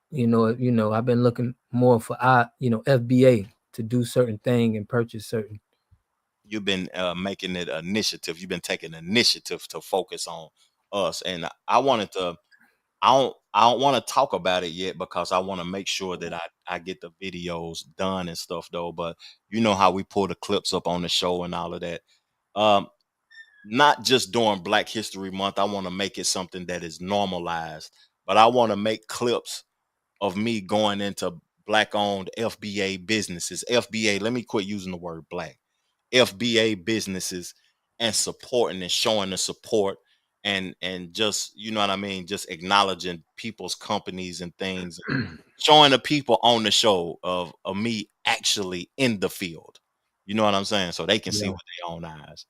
you know, I've been looking more for FBA to do certain thing and purchase certain. You've been making it initiative. You've been taking initiative to focus on us, and I wanted to. I don't want to talk about it yet because I want to make sure that I get the videos done and stuff though. But you know how we pull the clips up on the show and all of that. Not just during Black History Month. I want to make it something that is normalized. But I want to make clips of me going into Black-owned FBA businesses. FBA. Let me quit using the word Black. FBA businesses and supporting and showing the support and just, you know what I mean, just acknowledging people's companies and things, showing the people on the show of me actually in the field. You know what I'm saying? So they can see with their own eyes.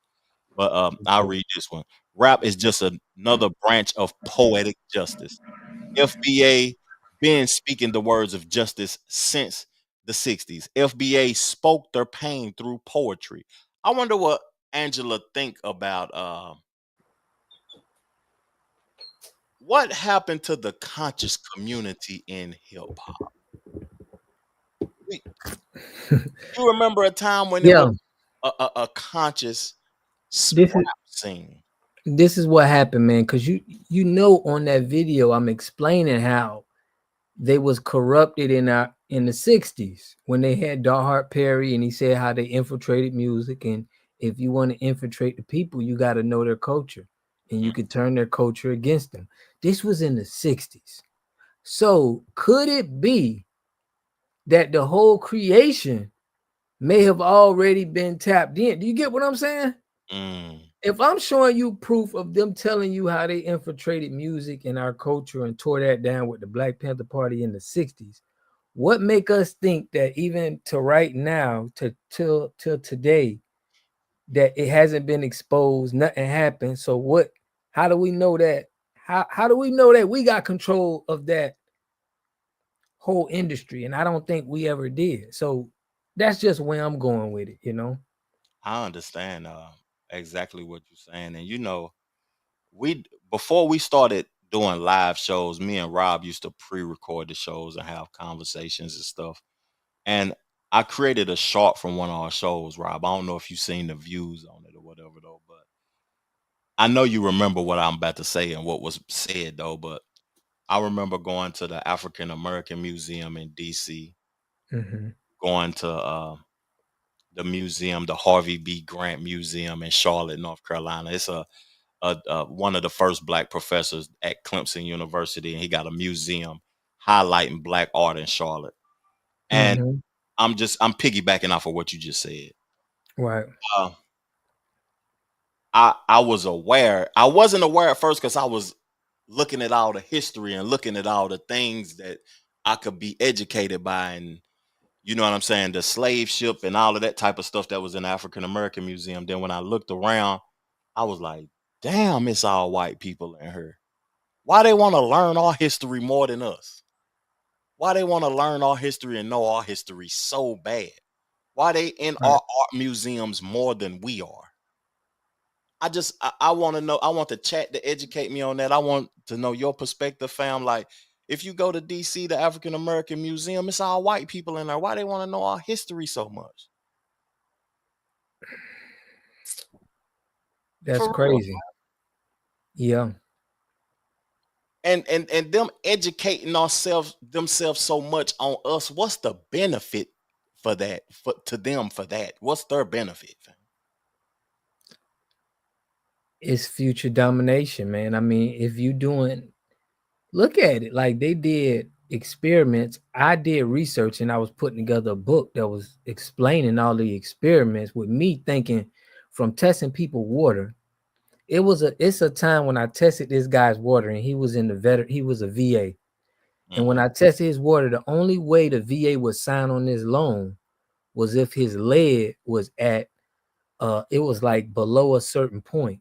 But I'll read this one. Rap is just another branch of poetic justice. FBA been speaking the words of justice since the 60s. FBA spoke their pain through poetry. I wonder what Angela think about what happened to the conscious community in hip hop. You remember a time when it was a conscious rap scene? This is what happened, man, because you know on that video I'm explaining how they was corrupted in the 60s when they had Darhart Perry, and he said how they infiltrated music, and if you want to infiltrate the people, you got to know their culture, and you could turn their culture against them. This was in the 60s. So could it be that the whole creation may have already been tapped in? Do you get what I'm saying? If I'm showing you proof of them telling you how they infiltrated music in our culture and tore that down with the Black Panther Party in the 60s, what make us think that even to right now, to till today, that it hasn't been exposed, nothing happened? So what, how do we know that? How do we know that we got control of that whole industry? And I don't think we ever did. So that's just where I'm going with it, you know. I understand exactly what you're saying, and you know, before we started doing live shows, me and Rob used to pre-record the shows and have conversations and stuff. And I created a short from one of our shows, Rob. I don't know if you've seen the views on it or whatever though, but I know you remember what I'm about to say and what was said though. But I remember going to the African American Museum in DC, going to the museum, the Harvey B. Grant Museum in Charlotte, North Carolina. It's one of the first Black professors at Clemson University, and he got a museum highlighting Black art in Charlotte. And I'm piggybacking off of what you just said. Right. I was aware. I wasn't aware at first because I was looking at all the history and looking at all the things that I could be educated by, and you know what I'm saying, the slave ship and all of that type of stuff that was in the African American Museum. Then when I looked around, I was like, damn, it's all white people in here. Why they want to learn our history more than us? Why they want to learn our history and know our history so bad? Why they in our art museums more than we are? I want to know. I want the chat to educate me on that. I want to know your perspective, fam. Like, if you go to DC, the African American Museum, it's all white people in there. Why they want to know our history so much? That's crazy. Yeah. And them educating themselves so much on us. What's the benefit for that? To them for that? What's their benefit, fam? It's future domination, man. I mean, if you look at it, like they did experiments. I did research and I was putting together a book that was explaining all the experiments with me thinking from testing people water. It's a time when I tested this guy's water and he was he was a VA. And when I tested his water, the only way the VA would sign on this loan was if his lead was at it was like below a certain point.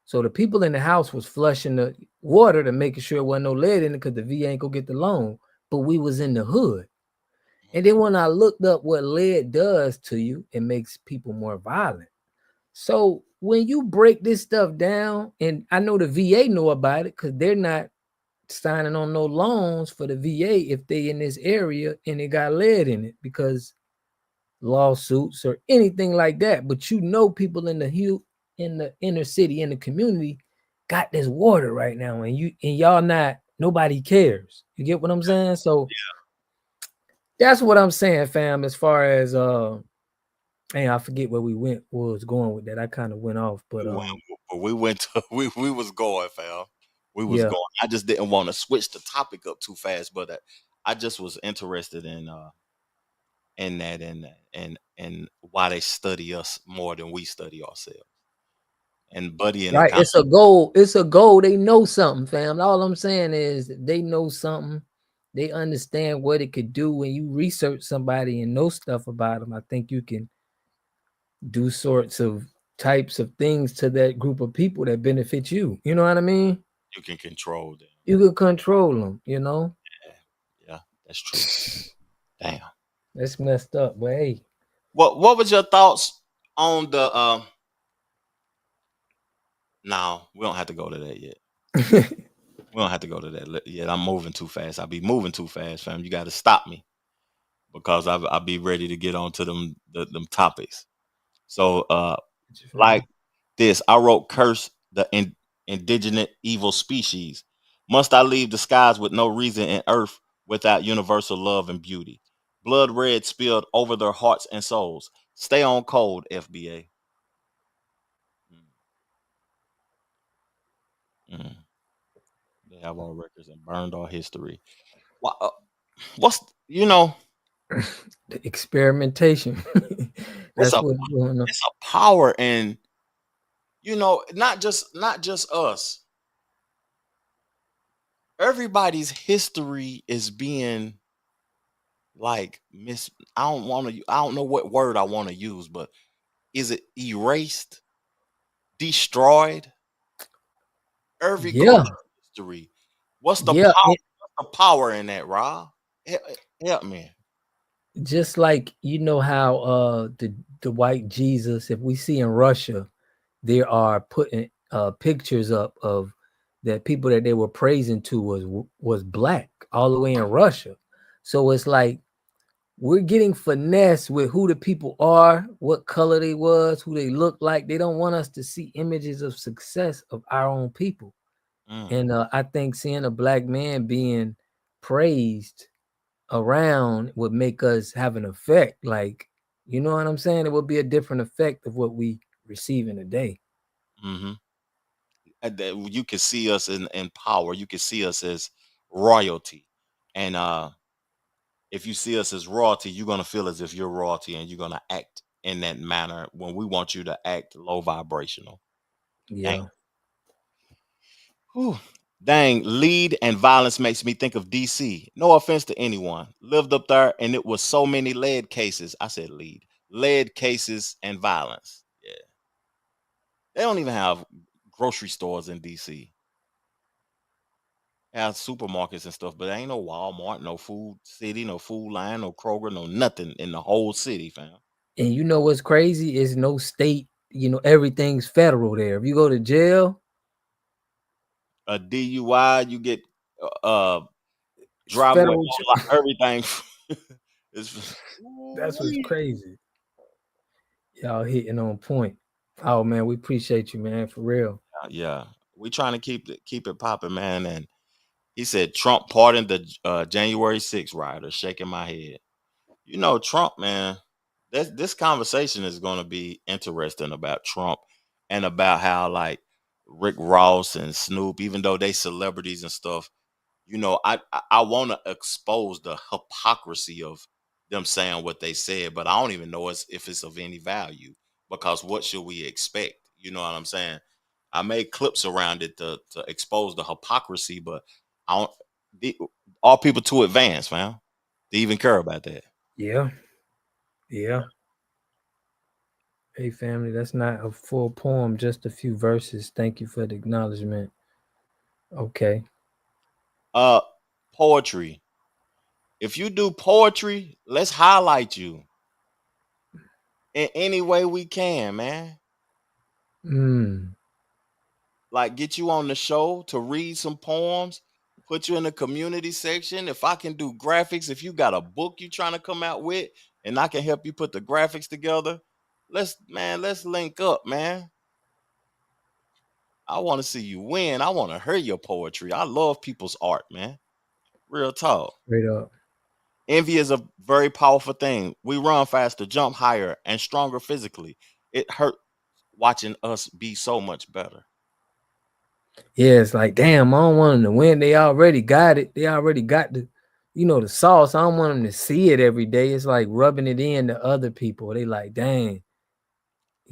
So the people in the house was flushing the water to making sure there wasn't no lead in it because the VA ain't gonna get the loan. But we was in the hood. And then when I looked up what lead does to you, it makes people more violent. So when you break this stuff down, and I know the VA know about it because they're not signing on no loans for the VA if they in this area and it got lead in it because lawsuits or anything like that. But you know, people in the inner city, in the community, got this water right now, and y'all not, nobody cares. You get what I'm saying? So that's what I'm saying, fam. As far as hey, I forget where we was going with that. I kind of went off, but we was going, fam. We was going. I just didn't want to switch the topic up too fast, but I just was interested in that and why they study us more than we study ourselves. And Buddy, right, it's a goal. It's a goal. They know something, fam. All I'm saying is they know something. They understand what it could do. When you research somebody and know stuff about them, I think you can do sorts of types of things to that group of people that benefit you. You know what I mean? You can control them. You can control them, you know? Yeah, that's true. Damn. That's messed up, but hey. What was your thoughts on the no, we don't have to go to that yet. We don't have to go to that yet. I'm moving too fast. I'll be moving too fast, fam. You got to stop me because I'll be ready to get on to them topics. So like this, I wrote curse the indigenous evil species. Must I leave the skies with no reason in earth without universal love and beauty. Blood red spilled over their hearts and souls. Stay on code, FBA. Mm. They have our records and burned our history. What's The experimentation. it's That's a what's going on. it's a power in not just us. Everybody's history is being like I don't know what word I want to use, but is it erased, destroyed? Every Yeah, culture history. What's the yeah. power? What's the power in that, Rob? Help me. Just like you know how the white Jesus, if we see in Russia, they are putting pictures up of that people that they were praising to was black all the way in Russia. So it's like we're getting finesse with who the people are, what color they was, who they look like. They don't want us to see images of success of our own people. And I think seeing a black man being praised around would make us have an effect. Like, you know what I'm saying? It would be a different effect of what we receive in a day. Mm-hmm. You can see us in power. You can see us as royalty, and if you see us as royalty, you're gonna feel as if you're royalty, and you're gonna act in that manner when we want you to act low vibrational. Dang. Yeah. Whew. Dang, lead and violence makes me think of DC. No offense to anyone. Lived up there and it was so many lead cases. I said lead. Lead cases and violence. Yeah. They don't even have grocery stores in DC. They have supermarkets and stuff, but there ain't no Walmart, no Food City, no Food Line, no Kroger, no nothing in the whole city, fam. And you know what's crazy is no state, everything's federal there. If you go to jail, A DUI, you get it's driveway, federal. everything. It's That's what's crazy. Y'all hitting on point. Oh man, we appreciate you, man, for real. yeah. We trying to keep it popping, man. And he said Trump pardoned the January 6th rioters. Shaking my head. Trump, man. This conversation is going to be interesting about Trump and about how like Rick Ross and Snoop, even though they celebrities and stuff, I want to expose the hypocrisy of them saying what they said, but I don't even know if it's of any value because what should we expect? You know what I'm saying? I made clips around it to expose the hypocrisy, but I don't. All people too advanced, man, to even care about that. Yeah. Yeah. Hey family, that's not a full poem, just a few verses. Thank you for the acknowledgement. Okay. Uh, Poetry. If you do poetry, let's highlight you in any way we can, man. Like get you on the show to read some poems, put you in the community section. If I can do graphics, if you got a book you trying to come out with, and I can help you put the graphics together, let's link up, man. I want to see you win. I want to hear your poetry. I love people's art, man. Real talk. Straight up. Envy is a very powerful thing. We run faster, jump higher, and stronger physically. It hurt watching us be so much better. Yeah, it's like, damn, I don't want them to win. They already got it. They already got the sauce. I don't want them to see it every day. It's like rubbing it in to other people. They like, dang,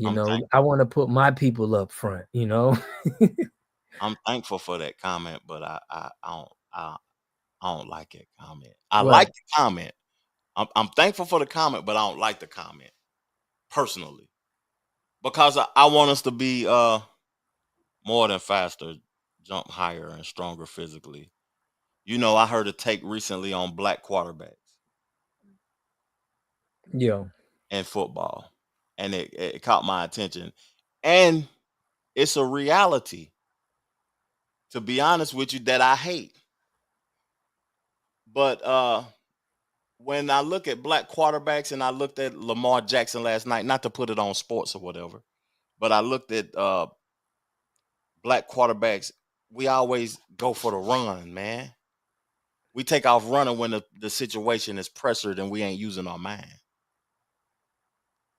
I want to put my people up front, I'm thankful for that comment, but I don't like that comment. I Right. like the comment. I'm thankful for the comment, but I don't like the comment personally because I want us to be more than faster, jump higher, and stronger physically. I heard a take recently on black quarterbacks Yeah. in football, and it caught my attention, and it's a reality. To be honest with you, that I hate, but when I look at black quarterbacks and I looked at Lamar Jackson last night, not to put it on sports or whatever, but I looked at black quarterbacks, we always go for the run, man. We take off running when the situation is pressured and we ain't using our mind.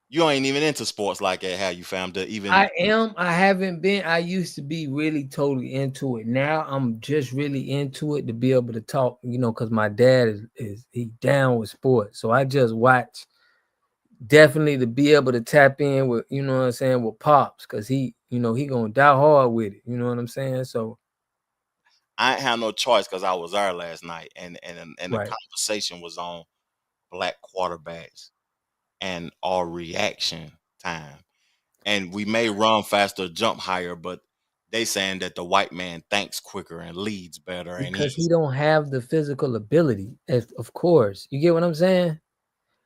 You ain't even into sports like that, how you found to even. I am. I haven't been. I used to be really totally into it. Now I'm just really into it to be able to talk, because my dad is he down with sports. So I just watch definitely to be able to tap in with, what I'm saying, with Pops, because he gonna die hard with it. You know what I'm saying? So I ain't have no choice because I was there last night and the right. conversation was on black quarterbacks and our reaction time. And we may run faster, jump higher, but they saying that the white man thinks quicker and leads better. Because he don't have the physical ability, of course. You get what I'm saying?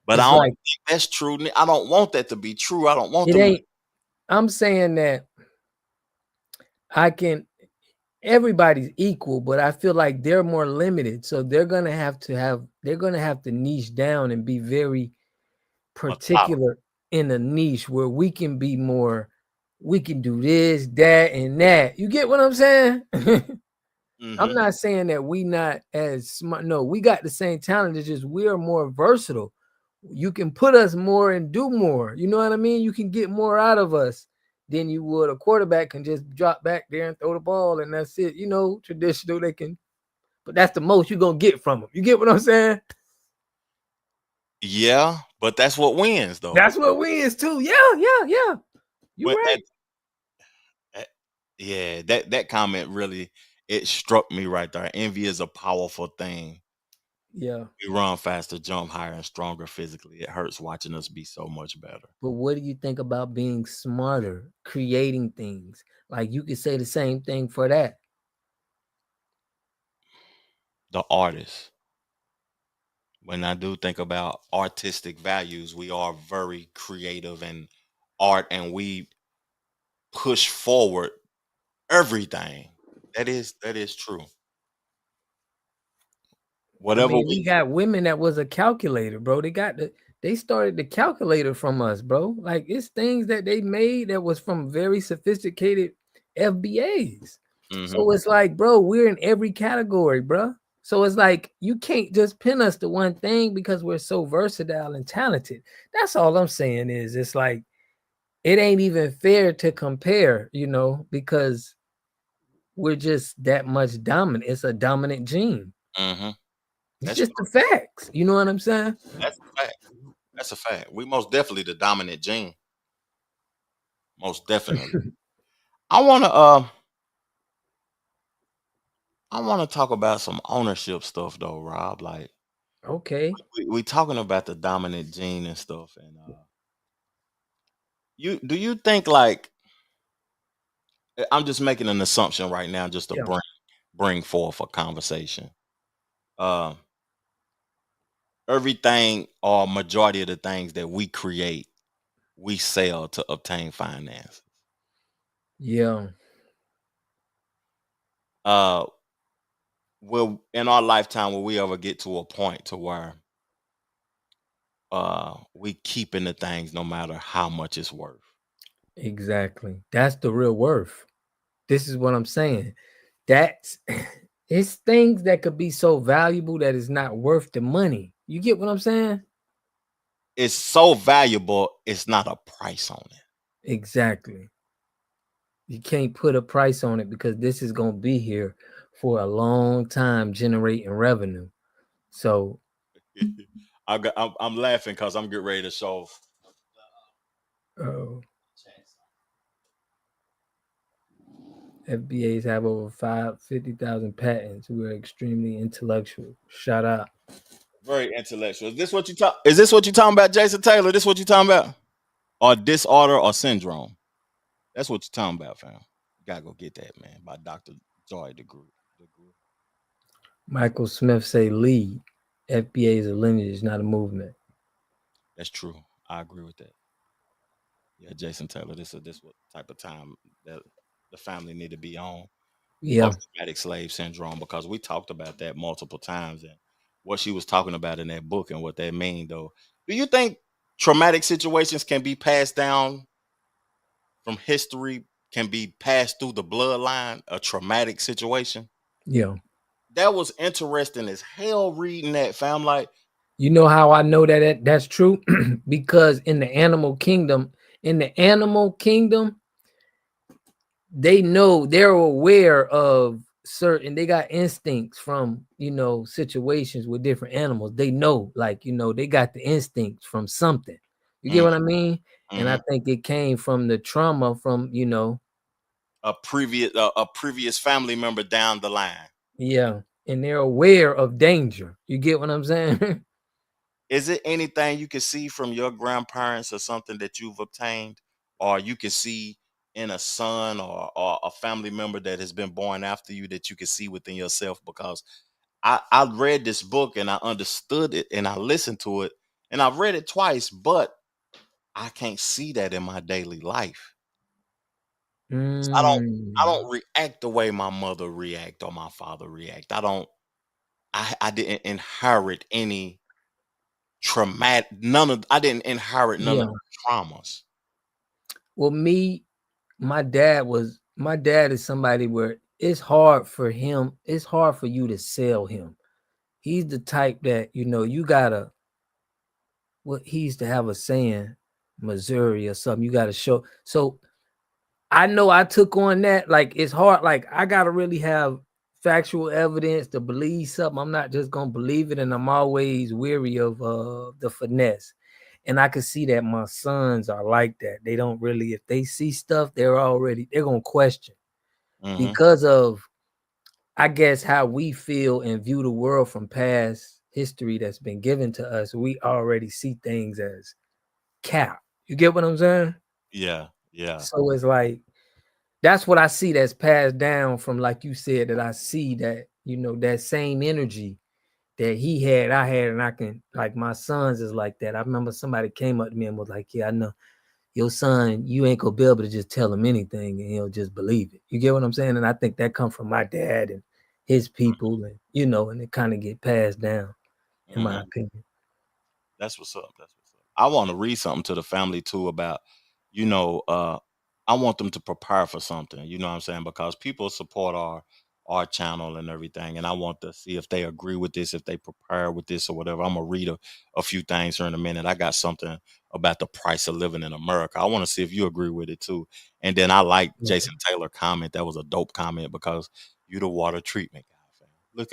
But It's I don't like think that's true. I don't want that to be true. I don't want it them. ain't. I'm saying that everybody's equal, but I feel like they're more limited. So they're gonna have to niche down and be very particular in a niche where we can be more, we can do this, that, and that. You get what I'm saying? I'm not saying that we not as smart. No, we got the same talent. It's just we are more versatile. You can put us more and do more. You know what I mean? You can get more out of us than you would. A quarterback can just drop back there and throw the ball, and that's it. Traditional, they can, but that's the most you're gonna get from them. You get what I'm saying? Yeah, but that's what wins, though. That's what wins too. Yeah. You're right. Yeah, that comment really, it struck me right there. Envy is a powerful thing. Yeah. We run faster, jump higher, and stronger physically. It hurts watching us be so much better. But what do you think about being smarter, creating things? Like you could say the same thing for that. The artist. When I do think about artistic values, we are very creative in art and we push forward everything. That is true. Whatever We got women that was a calculator, bro. They started the calculator from us, bro. Like it's things that they made that was from very sophisticated FBAs. So it's like, bro, we're in every category, bro. So it's like you can't just pin us to one thing because we're so versatile and talented. That's all I'm saying is it's like it ain't even fair to compare, because we're just that much dominant. It's a dominant gene. It's just the facts. You know what I'm saying? That's a fact. That's a fact. We most definitely the dominant gene. Most definitely. I wanna talk about some ownership stuff though, Rob. Like okay. We talking about the dominant gene and stuff, and do you think like I'm just making an assumption right now just to bring forth a conversation. Everything or majority of the things that we create, we sell to obtain finance. Yeah. Will in our lifetime will we ever get to a point to where we keeping the things no matter how much it's worth? Exactly. That's the real worth. This is what I'm saying. That's it's things that could be so valuable that it's not worth the money. You get what I'm saying? It's so valuable, it's not a price on it. Exactly. You can't put a price on it because this is going to be here for a long time generating revenue. So I'm laughing because I'm getting ready to show. FBAs have over 50,000 patents. We're extremely intellectual. Shout out. Very intellectual. Is this what you talking about, Jason Taylor? This what you talking about? Or disorder or syndrome? That's what you're talking about, fam. You gotta go get that, man, by Dr. Joy DeGrew. Michael Smith say lead. FBA is a lineage, not a movement. That's true. I agree with that. Yeah, Jason Taylor, this what type of time that the family need to be on. Yeah. Traumatic slave syndrome, because we talked about that multiple times and what she was talking about in that book and what that mean though. Do you think traumatic situations can be passed down from history, can be passed through the bloodline, a traumatic situation? Yeah. that was interesting as hell reading that, fam. Like, You know how I know that that's true? Because in the animal kingdom, they know, they're aware of certain, they got instincts from, situations with different animals. They know, like, they got the instincts from something. You get what I mean? And I think it came from the trauma from, a previous family member down the line. yeah. And they're aware of danger. You get what I'm saying? Is it anything you can see from your grandparents or something that you've obtained, or you can see in a son or a family member that has been born after you that you can see within yourself? Because I read this book and I understood it and I listened to it and I've read it twice, but I can't see that in my daily life. So I don't react the way my mother react or my father react. I didn't inherit any traumatic, I didn't inherit none of Yeah. the traumas. Well, my dad is somebody where it's hard for you to sell him. He's the type that, you gotta, what he used to have a saying, Missouri or something, you gotta show. So I know I took on that. Like, it's hard. Like, I gotta really have factual evidence to believe something. I'm not just gonna believe it, and I'm always weary of the finesse. And I can see that my sons are like that. They don't really, if they see stuff, they're gonna question because of, I guess, how we feel and view the world from past history that's been given to us. We already see things as cap. You get what I'm saying? Yeah. So it's like, that's what I see that's passed down from, like you said, that I see that, that same energy that he had, I had, and I can, like, my sons is like that. I remember somebody came up to me and was like, yeah, I know your son, you ain't gonna be able to just tell him anything and he'll just believe it. You get what I'm saying? And I think that comes from my dad and his people, and and it kind of get passed down, in my opinion. That's what's up. I want to read something to the family too about, I want them to prepare for something, you know what I'm saying? Because people support our channel and everything. And I want to see if they agree with this, if they prepare with this or whatever. I'm gonna read a few things here in a minute. I got something about the price of living in America. I want to see if you agree with it too. And then I like Jason Taylor comment. That was a dope comment because you the water treatment guy, fam.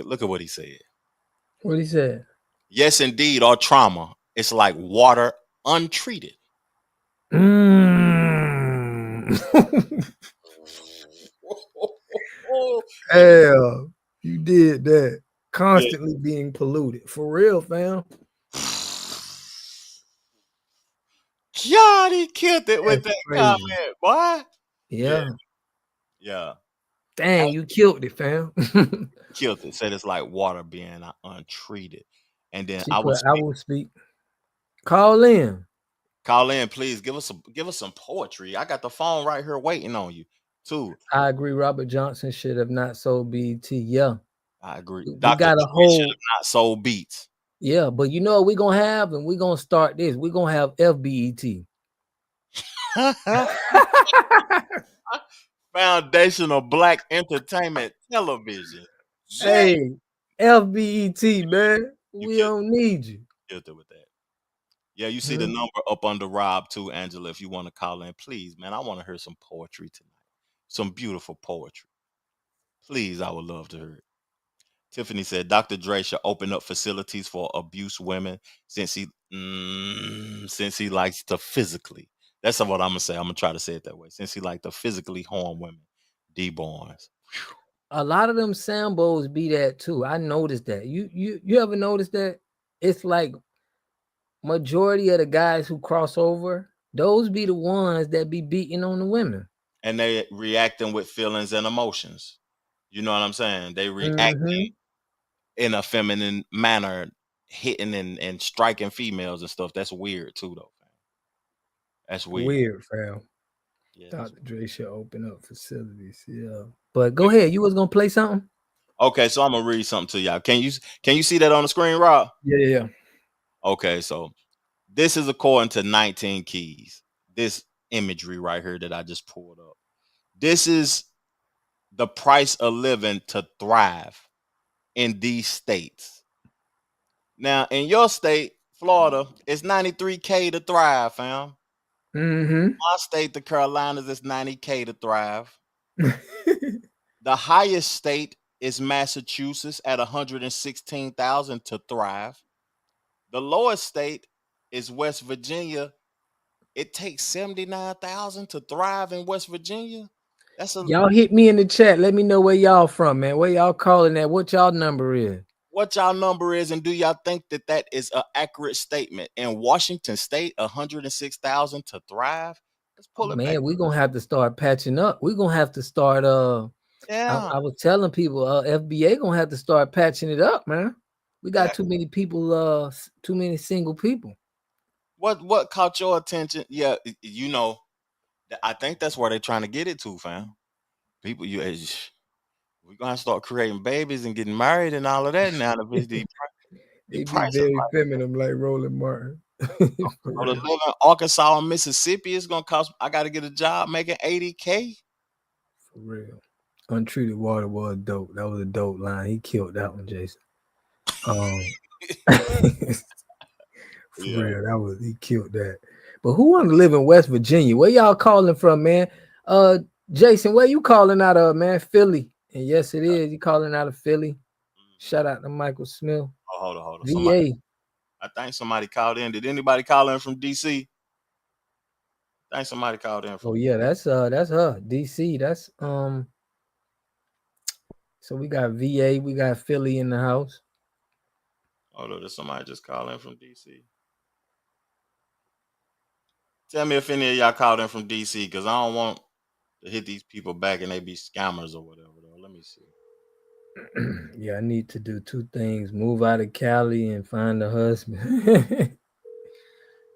Look at what he said. What he said? Yes, indeed, our trauma. It's like water untreated. Hell, you did that. Yeah. Constantly being polluted. For real, fam. God, he killed it with That's that crazy. comment, boy. Yeah. Yeah. Dang, you killed it, fam. Killed it. Said it's like water being untreated. And then She I put, was I will speak. Call in. call in, please. Give us some poetry. I got the phone right here waiting on you, too. I agree. Robert Johnson should have not sold BT. Yeah. I agree. We Dr. got a Dre should whole, have not sold beats. yeah, but you know what we're gonna have, and we're gonna start this. We're gonna have FBET. Foundational Black Entertainment Television. Yeah. Hey, FBET, man. You We killed don't need you. it with that. Yeah, you see the number up under Rob too, Angela. If you want to call in, please, man. I want to hear some poetry tonight. Some beautiful poetry. Please, I would love to hear it. Tiffany said Dr. Dre should open up facilities for abuse women since he likes to physically. That's what I'm gonna say. I'm gonna try to say it that way. Since he likes to physically harm women, D-Barnes. A lot of them Sambos be that too. I noticed that. You ever notice that? It's like majority of the guys who cross over, those be the ones that be beating on the women. And they reacting with feelings and emotions. You know what I'm saying? They reacting in a feminine manner, hitting and striking females and stuff. That's weird too, though. That's weird. Weird, fam. Yeah, Dr. Dre should open up facilities. Yeah. But go ahead. You was gonna play something? okay, so I'm gonna read something to y'all. Can you see that on the screen, Rob? Yeah. Okay, so this is according to 19 Keys. This imagery right here that I just pulled up. This is the price of living to thrive in these states. Now, in your state, Florida, it's 93K to thrive, fam. Mm-hmm. My state, the Carolinas, is 90K to thrive. The highest state is Massachusetts at 116,000 to thrive. The lowest state is West Virginia. It takes 79,000 to thrive in West Virginia. That's a Y'all hit me in the chat. Let me know where y'all from, man. Where y'all calling at? What y'all number is? What y'all number is, and do y'all think that that is an accurate statement? In Washington State, 106,000 to thrive. Let's pull it back. Man, we're gonna have to start patching up. We're gonna have to start Yeah. I was telling people FBA gonna have to start patching it up, man. We got too many people, too many single people. What caught your attention? Yeah, you know, I think that's where they're trying to get it to, fam. People, we're gonna start creating babies and getting married and all of that now. The They be price very of feminine, like Roland Martin. to live in Arkansas and Mississippi is gonna cost. I got to get a job making 80K. For real. Untreated water was dope. That was a dope line. He killed that one, Jason. For real, he killed that. But who want to live in West Virginia? Where y'all calling from, man? Jason, where you calling out of, man? Philly. And yes, it is. You calling out of Philly. Shout out to Michael Smith. Oh, hold on. VA. I think somebody called in. Did anybody call in from DC? I think somebody called in from. Oh yeah, that's her. DC. That's So we got VA, we got Philly in the house. Hold on, there's somebody just called in from DC. Tell me if any of y'all called in from DC, because I don't want to hit these people back and they be scammers or whatever. Though. Let me see. Yeah, I need to do two things: move out of Cali and find a husband.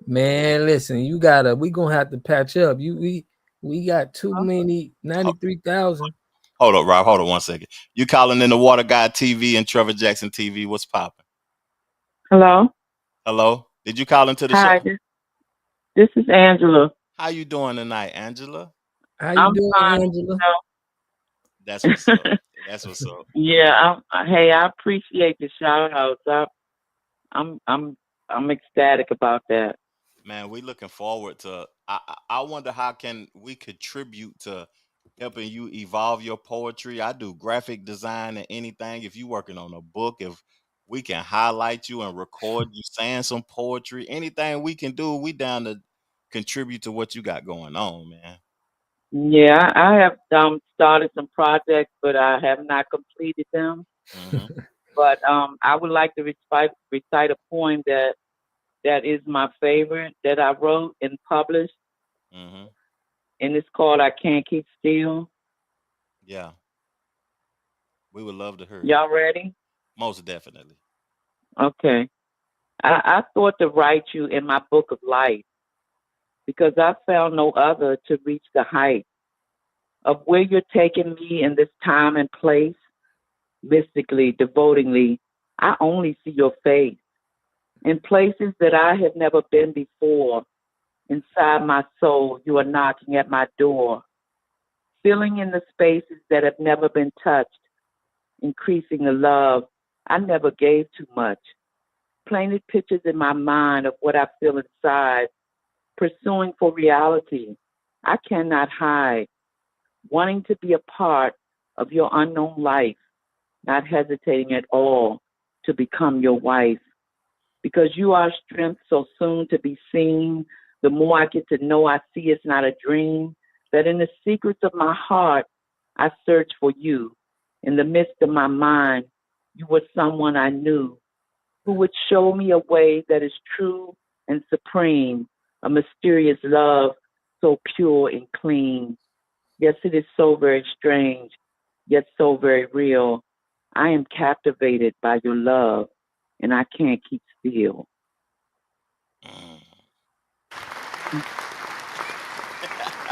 Man, listen, we gonna have to patch up. We got too many 93,000. Hold up, Rob. Hold on 1 second. You calling in the Water Guy TV and Trevor Jackson TV? What's popping? Hello. Did you call into the show? Hi, this is Angela. How you doing tonight, Angela? How you doing, fine, Angela? That's what's up. That's what's up. Yeah, hey, I appreciate the shout outs. I'm ecstatic about that. Man, we looking forward to. I wonder how can we contribute to helping you evolve your poetry. I do graphic design and anything. If you working on a book, if we can highlight you and record you saying some poetry, anything we can do, we down to contribute to what you got going on, man. Yeah, I have started some projects, but I have not completed them. But I would like to recite a poem that is my favorite that I wrote and published, and it's called "I Can't Keep Still." Yeah, we would love to hear. Y'all ready? Most definitely. Okay. I thought to write you in my book of life because I found no other to reach the height of where you're taking me in this time and place. Mystically, devotingly, I only see your face in places that I have never been before. Inside my soul, you are knocking at my door, filling in the spaces that have never been touched, increasing the love I never gave too much. Painted pictures in my mind of what I feel inside, pursuing for reality. I cannot hide, wanting to be a part of your unknown life, not hesitating at all to become your wife. Because you are strength so soon to be seen, the more I get to know I see it's not a dream, that in the secrets of my heart, I search for you. In the midst of my mind, you were someone I knew who would show me a way that is true and supreme, a mysterious love so pure and clean. Yes, it is so very strange, yet so very real. I am captivated by your love, and I can't keep still.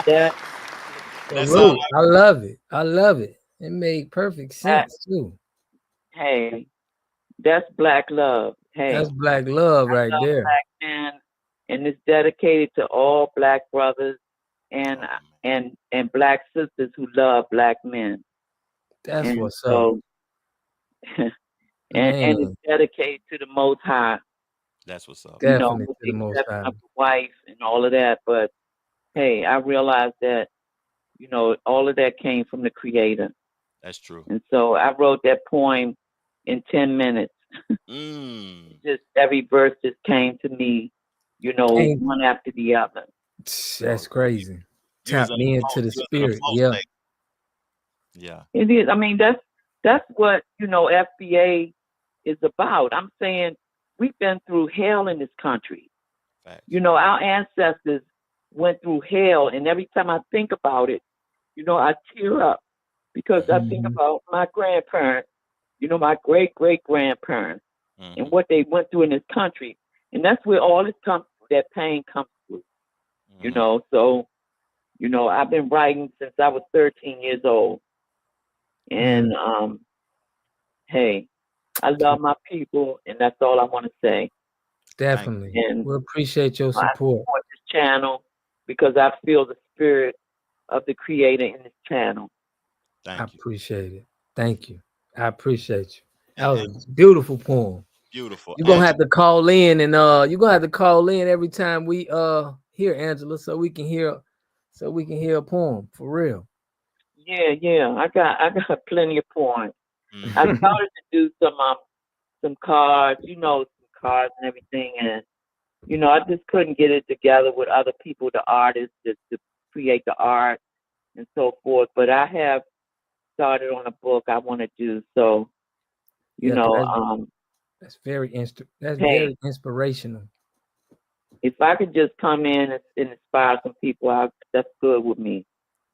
I love it. I love it. It made perfect sense too. Hey, that's black love. Hey, that's black love right there. Black men, and it's dedicated to all black brothers and black sisters who love black men. That's what's up. and it's dedicated to the Most High. That's what's up. You know, Definitely with to the the Most exception High. of the wife and all of that. But hey, I realized that, you know, all of that came from the Creator. That's true. And so I wrote that poem in 10 minutes. Just every verse just came to me, you know, one after the other. That's crazy. Tap me into the you was in a spirit. flow Yeah. state. Yeah. It is. I mean, that's what, you know, FBA is about. I'm saying we've been through hell in this country. Facts. You know, our ancestors went through hell, and every time I think about it, you know, I tear up because I think about my grandparents, you know, my great-great-grandparents, and what they went through in this country. And that's where all this comes, that pain comes through. You know, so, you know, I've been writing since I was 13 years old. And hey, I love my people, and that's all I want to say. Definitely. And we appreciate your I support. support this channel because I feel the spirit of the Creator in this channel. I appreciate it. Thank you. I appreciate you. That was a beautiful poem. Beautiful. You're gonna have to call in, and you're gonna have to call in every time we hear Angela, so we can hear a poem for real. Yeah. I got plenty of points. I started to do some cards, you know, some cards and everything, and you know, I just couldn't get it together with other people, the artists, to create the art and so forth. But I have started on a book I want to do. So, you know, that's very hey, very inspirational. If I could just come in and inspire some people, that's good with me.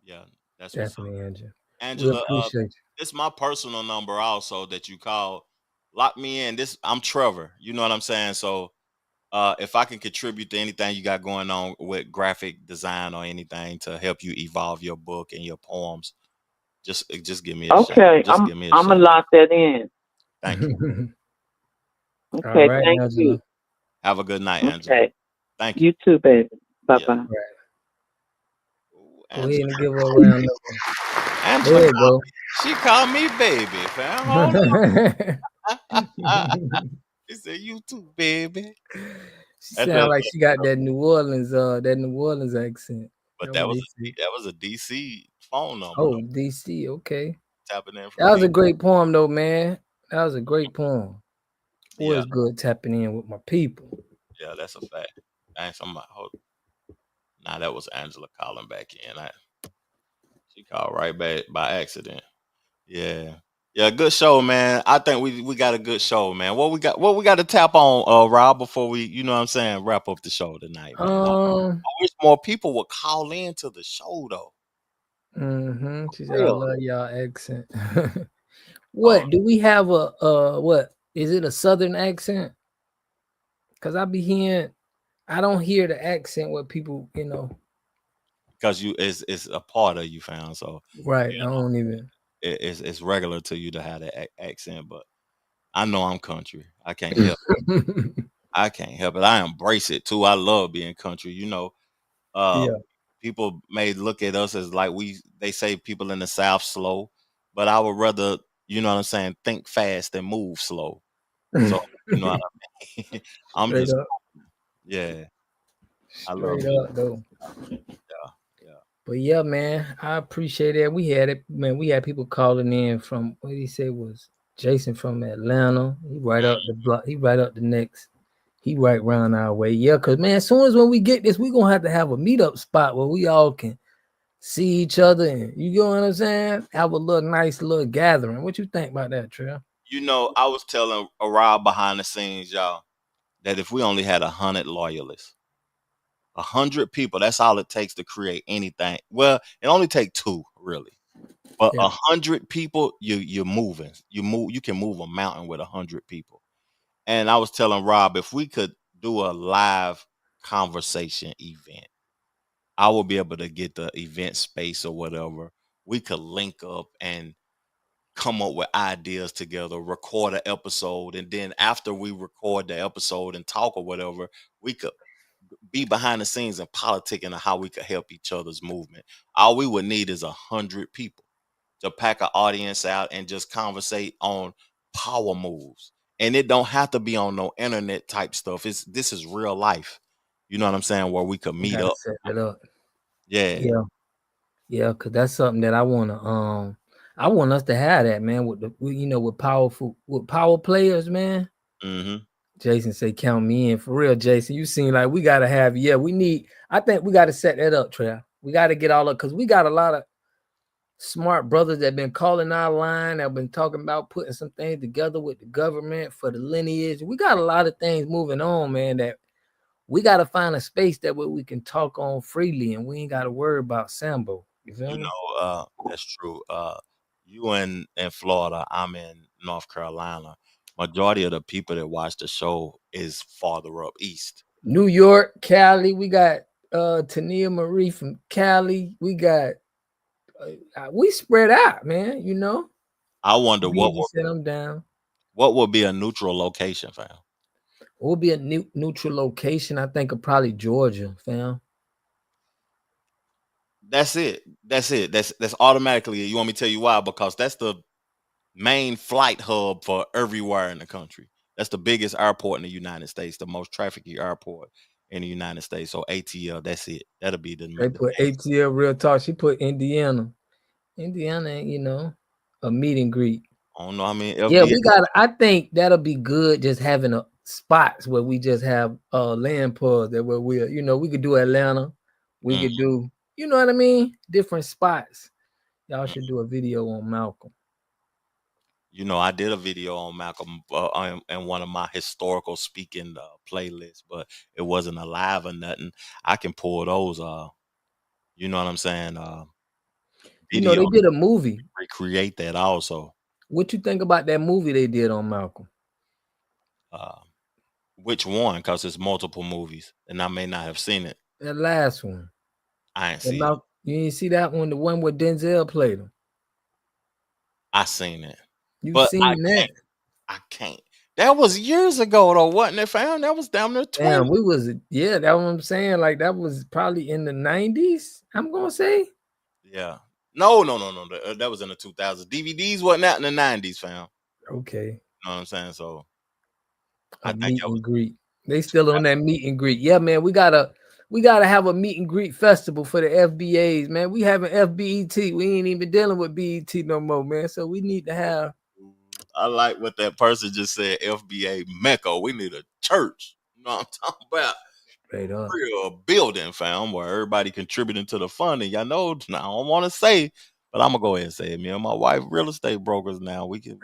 Yeah, that's definitely, Angela. Angela, We appreciate you. This is my personal number also that you call. Lock me in. I'm Trevor. You know what I'm saying? So if I can contribute to anything you got going on with graphic design or anything to help you evolve your book and your poems, just give me a shot. Okay, Just give me a I'm shot. gonna lock that in. Thank you. Okay, all right, thank Angela. you. Have a good night, Angela. Okay. Thank you. You too, baby. Bye bye. Right. Go ahead and give her a round of applause. Angela, There you go. She called me baby, fam. Hold on. She said, "You too, baby." She sound like she got that New Orleans accent. But that was a DC phone number. Oh, DC, okay. Tapping in from that was a great poem, though, man. That was a great poem. Always Yeah. good tapping in with my people. Yeah, that's a fact. Nah, that was Angela calling back in. She called right back by accident. Yeah. Yeah, good show, man. I think we got a good show, man. What we got to tap on, Rob, before we, you know what I'm saying, wrap up the show tonight, man. I wish more people would call in to the show though. She said, I love y'all accent. What do we have what is it, a southern accent? Because I don't hear the accent what people, you know. Because it's a part of you, found. So right, I don't even. It's regular to you to have that accent, but I know I'm country. I can't help it. I can't help it. I embrace it too. I love being country. You know, people may look at us as like they say people in the South slow, but I would rather, you know what I'm saying, think fast and move slow. So you know what I mean. I'm Straight just up. yeah. I Straight love up though. Yeah. But yeah, man, I appreciate it. We had people calling in from what he said was Jason from Atlanta. He right up the block. He right up the next. He right round our way. Yeah, cause man, as soon as when we get this, we gonna have a meetup spot where we all can see each other and you know what I'm saying? Have a nice little gathering. What you think about that, Trev? You know, I was telling Rob behind the scenes, y'all, that if we only had 100 loyalists, 100 people, that's all it takes to create anything. Well, it only takes 2, really. But 100 people, you're moving. You can move a mountain with 100 people. And I was telling Rob, if we could do a live conversation event, I will be able to get the event space or whatever. We could link up and come up with ideas together, record an episode, and then after we record the episode and talk or whatever, we could be behind the scenes and politicking on how we could help each other's movement. All we would need is 100 people to pack an audience out and just conversate on power moves. And it don't have to be on no internet type stuff. This is real life. You know what I'm saying? Where we could We meet gotta up. set it up. Yeah. Yeah, cause that's something that I want us to have that, man, with power players, man. Mm-hmm. Jason say count me in for real, Jason. You seem like we gotta have, I think we gotta set that up, Trev. We gotta get all up because we got a lot of smart brothers that been calling our line, that have been talking about putting some things together with the government for the lineage. We got a lot of things moving on, man, that we got to find a space that where we can talk on freely and we ain't got to worry about Sambo. You feel me? That's true. You in Florida, I'm in North Carolina. Majority of the people that watch the show is farther up east. New York, Cali, we got Tania Marie from Cali. We got we spread out, man, I wonder what would be a neutral location, fam? What would be a neutral location? I think of probably Georgia, fam. That's it. That's automatically. You want me to tell you why? Because that's the main flight hub for everywhere in the country. That's the biggest airport in the United States, the most trafficked airport in the United States. So ATL, that's it. That'll be They put ATL, real talk. She put Indiana, a meet and greet. I don't know how many Yeah, FBA. I think that'll be good, just having a spots where we just have land pubs that where we could do Atlanta. We could do, you know what I mean? Different spots. Y'all should do a video on Malcolm. I did a video on Malcolm in one of my historical speaking playlists, but it wasn't a live or nothing. I can pull those, you know what I'm saying? Video. They did a movie. Recreate that also. What you think about that movie they did on Malcolm? Which one? Because it's multiple movies, and I may not have seen it. That last one. I ain't seen it. You didn't see that one, the one where Denzel played him. I seen it. You've seen that? I can't. That was years ago though, wasn't it, fam? That was down there 20. Damn, that's what I'm saying. Like that was probably in the 90s, I'm gonna say. Yeah. No. That was in the 2000s. DVDs wasn't out in the 90s, fam. Okay. You know what I'm saying? So I think meet and greet. They still on that meet and greet. Yeah, man. We gotta have a meet and greet festival for the FBAs, man. We having FBET. We ain't even dealing with BET no more, man. So we need to have. I like what that person just said. FBA Mecca. We need a church. You know what I'm talking about? Straight up. Real building, fam, where everybody contributing to the funding. Y'all know, I don't want to say, but I'm gonna go ahead and say it. Me and my wife, real estate brokers. Now we can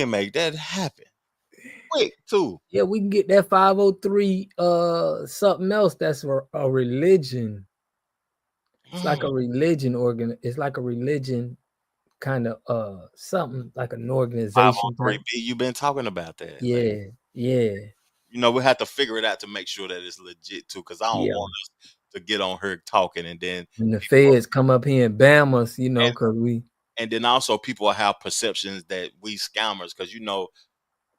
make that happen quick too. Yeah, we can get that 503 something else that's a religion. It's like a religion It's like a religion kind of something like an organization. 503B, you've been talking about that. Yeah. We have to figure it out to make sure that it's legit too, because I don't want us to get on here talking and then the feds come up here and bam us, because and then also people have perceptions that we scammers, because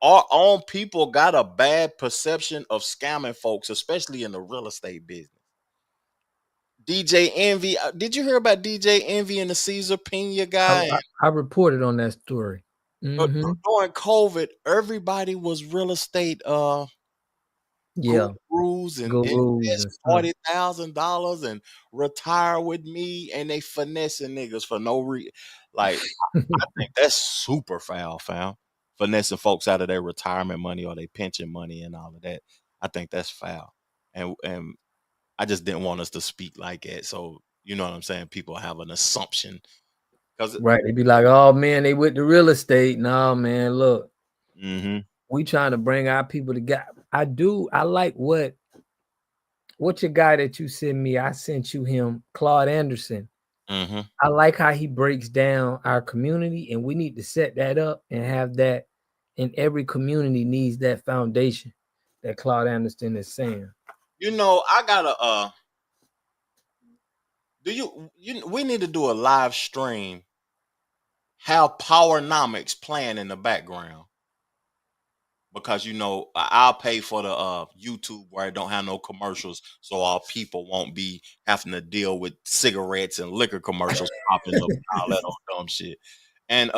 our own people got a bad perception of scamming folks, especially in the real estate business. DJ Envy, did you hear about DJ Envy and the Caesar Pena guy? I reported on that story. But during COVID, everybody was real estate gurus and invest $40,000 and retire with me, and they finessing niggas for no reason. Like I think that's super foul, fam. Finessing folks out of their retirement money or their pension money and all of that. I think that's foul. And I just didn't want us to speak like that. So, you know what I'm saying? People have an assumption. Right. They be like, oh man, they with the real estate. No, man, look. We trying to bring our people together. I like what your guy that you sent me, I sent you him, Claude Anderson. I like how he breaks down our community, and we need to set that up and have that. And every community needs that foundation that Claude Anderson is saying. I gotta we need to do a live stream how Powernomics playing in the background, because I'll pay for the YouTube where I don't have no commercials, so our people won't be having to deal with cigarettes and liquor commercials popping up and all that old dumb shit. And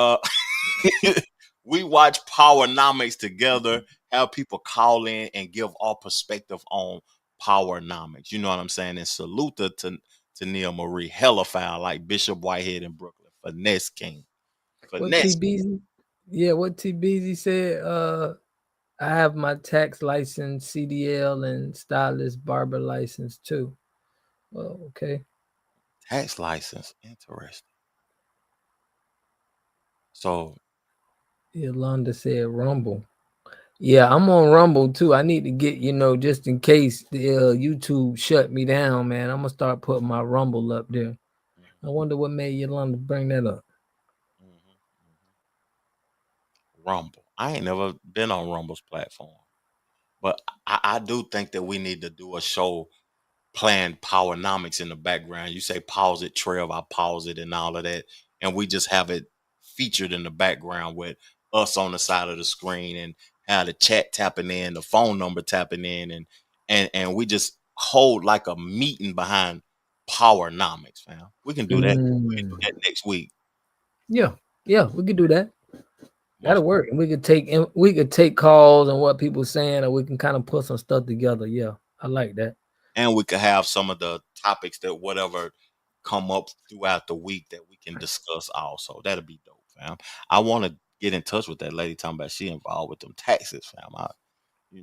we watch Powernomics together, have people call in and give our perspective on Powernomics. You know what I'm saying? And salute to Nia Marie, hella foul, like Bishop Whitehead in Brooklyn, Finesse King. What Finesse. TBZ? Yeah, what TBZ said? I have my tax license, CDL, and stylist barber license too. Oh, okay. Tax license. Interesting. So Yolanda said Rumble. Yeah, I'm on Rumble too. I need to get, just in case the YouTube shut me down, man. I'm gonna start putting my Rumble up there. I wonder what made Yolanda bring that up. Rumble. I ain't never been on Rumble's platform. But I do think that we need to do a show playing Powernomics in the background. You say pause it, Trev, I pause it and all of that. And we just have it featured in the background with us on the side of the screen and how the chat tapping in, the phone number tapping in, and we just hold like a meeting behind Powernomics, fam. We can do that. We can do that next week. Yeah, we could do that. That'll Most- work. And we could take calls and what people saying, or we can kind of put some stuff together. Yeah, I like that. And we could have some of the topics that whatever come up throughout the week that we can discuss also. That'll be dope, fam. I want to get in touch with that lady talking about she involved with them taxes, fam.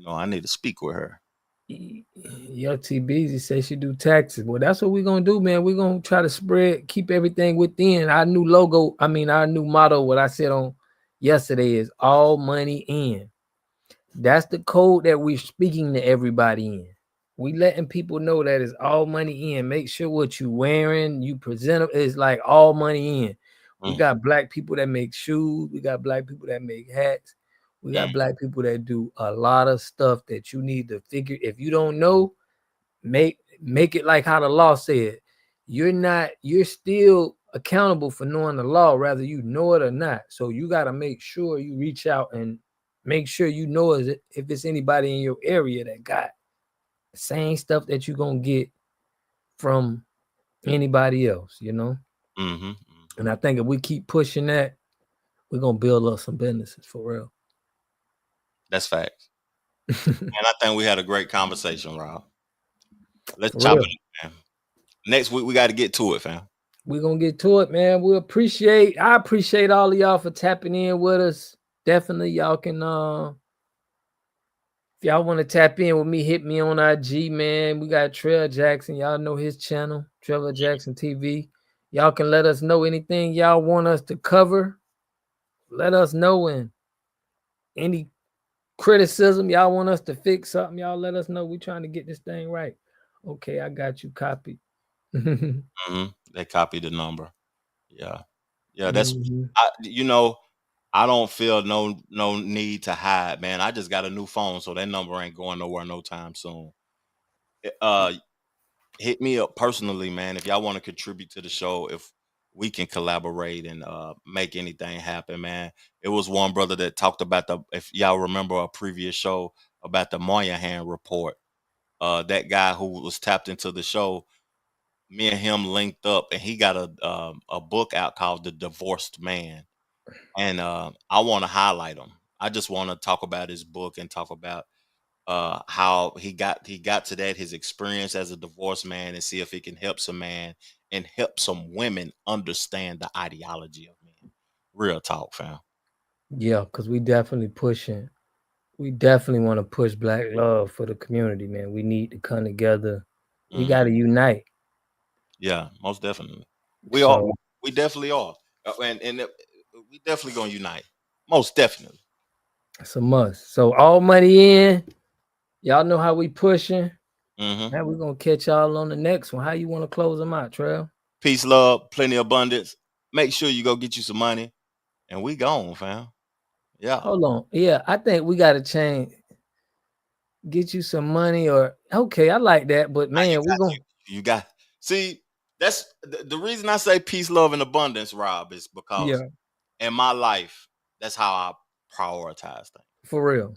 I need to speak with her. Your TBZ say she do taxes. Well, that's what we're gonna do, man. We're gonna try to keep everything within our new logo. I mean, our new motto. What I said on yesterday is all money in. That's the code that we're speaking to everybody in. We letting people know that it's all money in. Make sure what you wearing, you present is like all money in. We got black people that make shoes. We got black people that make hats. We got black people that do a lot of stuff that you need to figure. If you don't know, make it like how the law said. You're still accountable for knowing the law, whether you know it or not. So you got to make sure you reach out and make sure you know if it's anybody in your area that got the same stuff that you're going to get from anybody else, And I think if we keep pushing that, we're going to build up some businesses for real. That's facts. And I think we had a great conversation, Rob. Let's For chop real. it up, man. Next week, we got to get to it, fam. We're going to get to it, man. I appreciate all of y'all for tapping in with us. Definitely, y'all can, if y'all want to tap in with me, hit me on IG, man. We got Trevor Jackson. Y'all know his channel, Trevor Jackson TV. Y'all can let us know anything y'all want us to cover. Let us know. And any criticism y'all want us to fix something, y'all let us know. We're trying to get this thing right. Okay, I got you copied. They copied the number. Yeah. That's I don't feel no need to hide, man. I just got a new phone, so that number ain't going nowhere no time soon. Hit me up personally, man, if y'all want to contribute to the show, if we can collaborate and make anything happen, man. It was one brother that talked about if y'all remember a previous show about the Moynihan report. That guy who was tapped into the show, me and him linked up, and he got a book out called The Divorced Man. And I want to highlight him. I just want to talk about his book and talk about how he got to that, his experience as a divorced man, and see if he can help some man and help some women understand the ideology of men. Real talk, fam. Yeah, because we definitely want to push black love for the community, man. We need to come together. We got to unite. Yeah, most definitely. We definitely are. And we definitely gonna unite. Most definitely. It's a must. So all money in. Y'all know how we pushing. Now we're gonna catch y'all on the next one. How you want to close them out, Trail? Peace, love, plenty of abundance. Make sure you go get you some money, and we gone, fam. Yeah. Hold on. Yeah, I think we gotta change. Get you some money, or okay, I like that. But man, we're gonna see. That's the reason I say peace, love, and abundance, Rob, is because in my life, that's how I prioritize things. For real.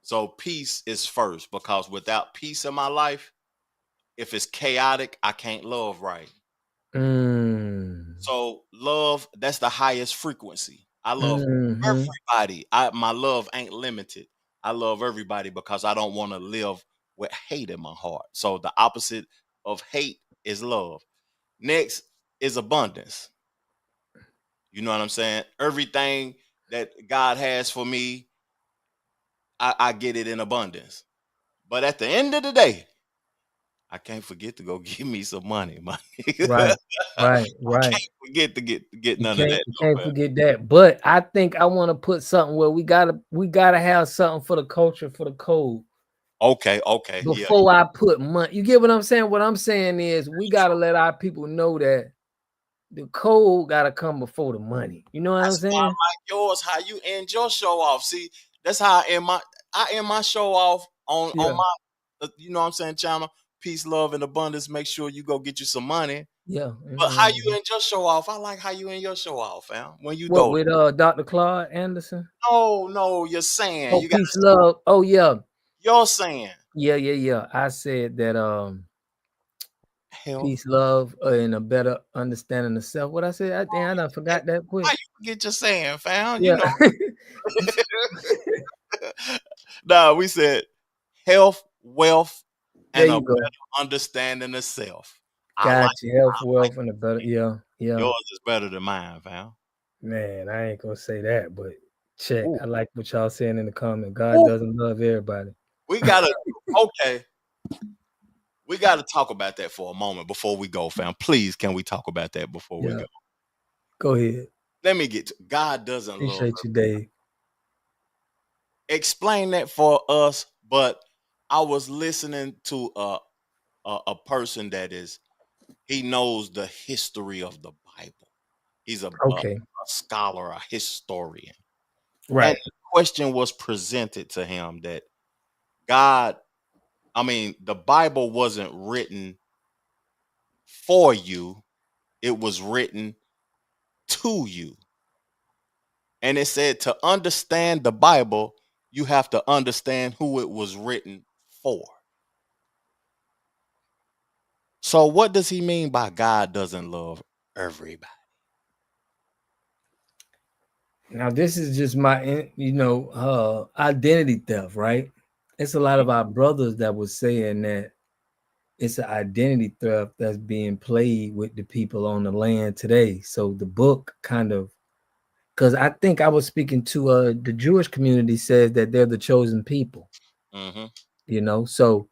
So peace is first, because without peace in my life, if it's chaotic, I can't love right. So love, that's the highest frequency. I love everybody. My love ain't limited. I love everybody because I don't want to live with hate in my heart. So the opposite of hate is love. Next is abundance. You know what I'm saying? Everything that God has for me, I get it in abundance. But at the end of the day, I can't forget to go give me some money, man. Right. I can't forget to get none of that. You can't forget that. But I think I want to put something where we gotta have something for the culture, for the code. Okay. Before I put money, you get what I'm saying? What I'm saying is we gotta let our people know that the code gotta come before the money. You know what I'm saying? Why I like yours, how you end your show off. See, that's how I end my show off on my you know what I'm saying, channel. Peace, love, and abundance. Make sure you go get you some money. Yeah. But how you end your show off? I like how you end your show off, fam. When you what with Dr. Claude Anderson? No, you're saying you peace, love. Oh yeah. You're saying. Yeah. I said that Health. Peace, love, and a better understanding of self. What I said, I done forgot that quick. Why you forget your saying, fam? Yeah. You know. Nah, we said health, wealth, and a better understanding of self. Got you. Health, wealth, and a better. Yeah. Yours is better than mine, fam. Man, I ain't gonna say that, but check. Ooh. I like what y'all saying in the comment. God doesn't love everybody. We gotta We gotta talk about that for a moment before we go, fam. Please, can we talk about that before we go? Go ahead. Let me get to God doesn't Appreciate you, Dave. Explain that for us, but I was listening to a person that he knows the history of the Bible. He's a scholar, a historian. Right. And the question was presented to him that the Bible wasn't written for you, it was written to you. And it said to understand the Bible, you have to understand who it was written for. So what does he mean by God doesn't love everybody? Now, this is just my, identity theft, right? It's a lot of our brothers that was saying that it's an identity theft that's being played with the people on the land today. So the book kind of, because I think I was speaking to the Jewish community says that they're the chosen people. Mm-hmm. So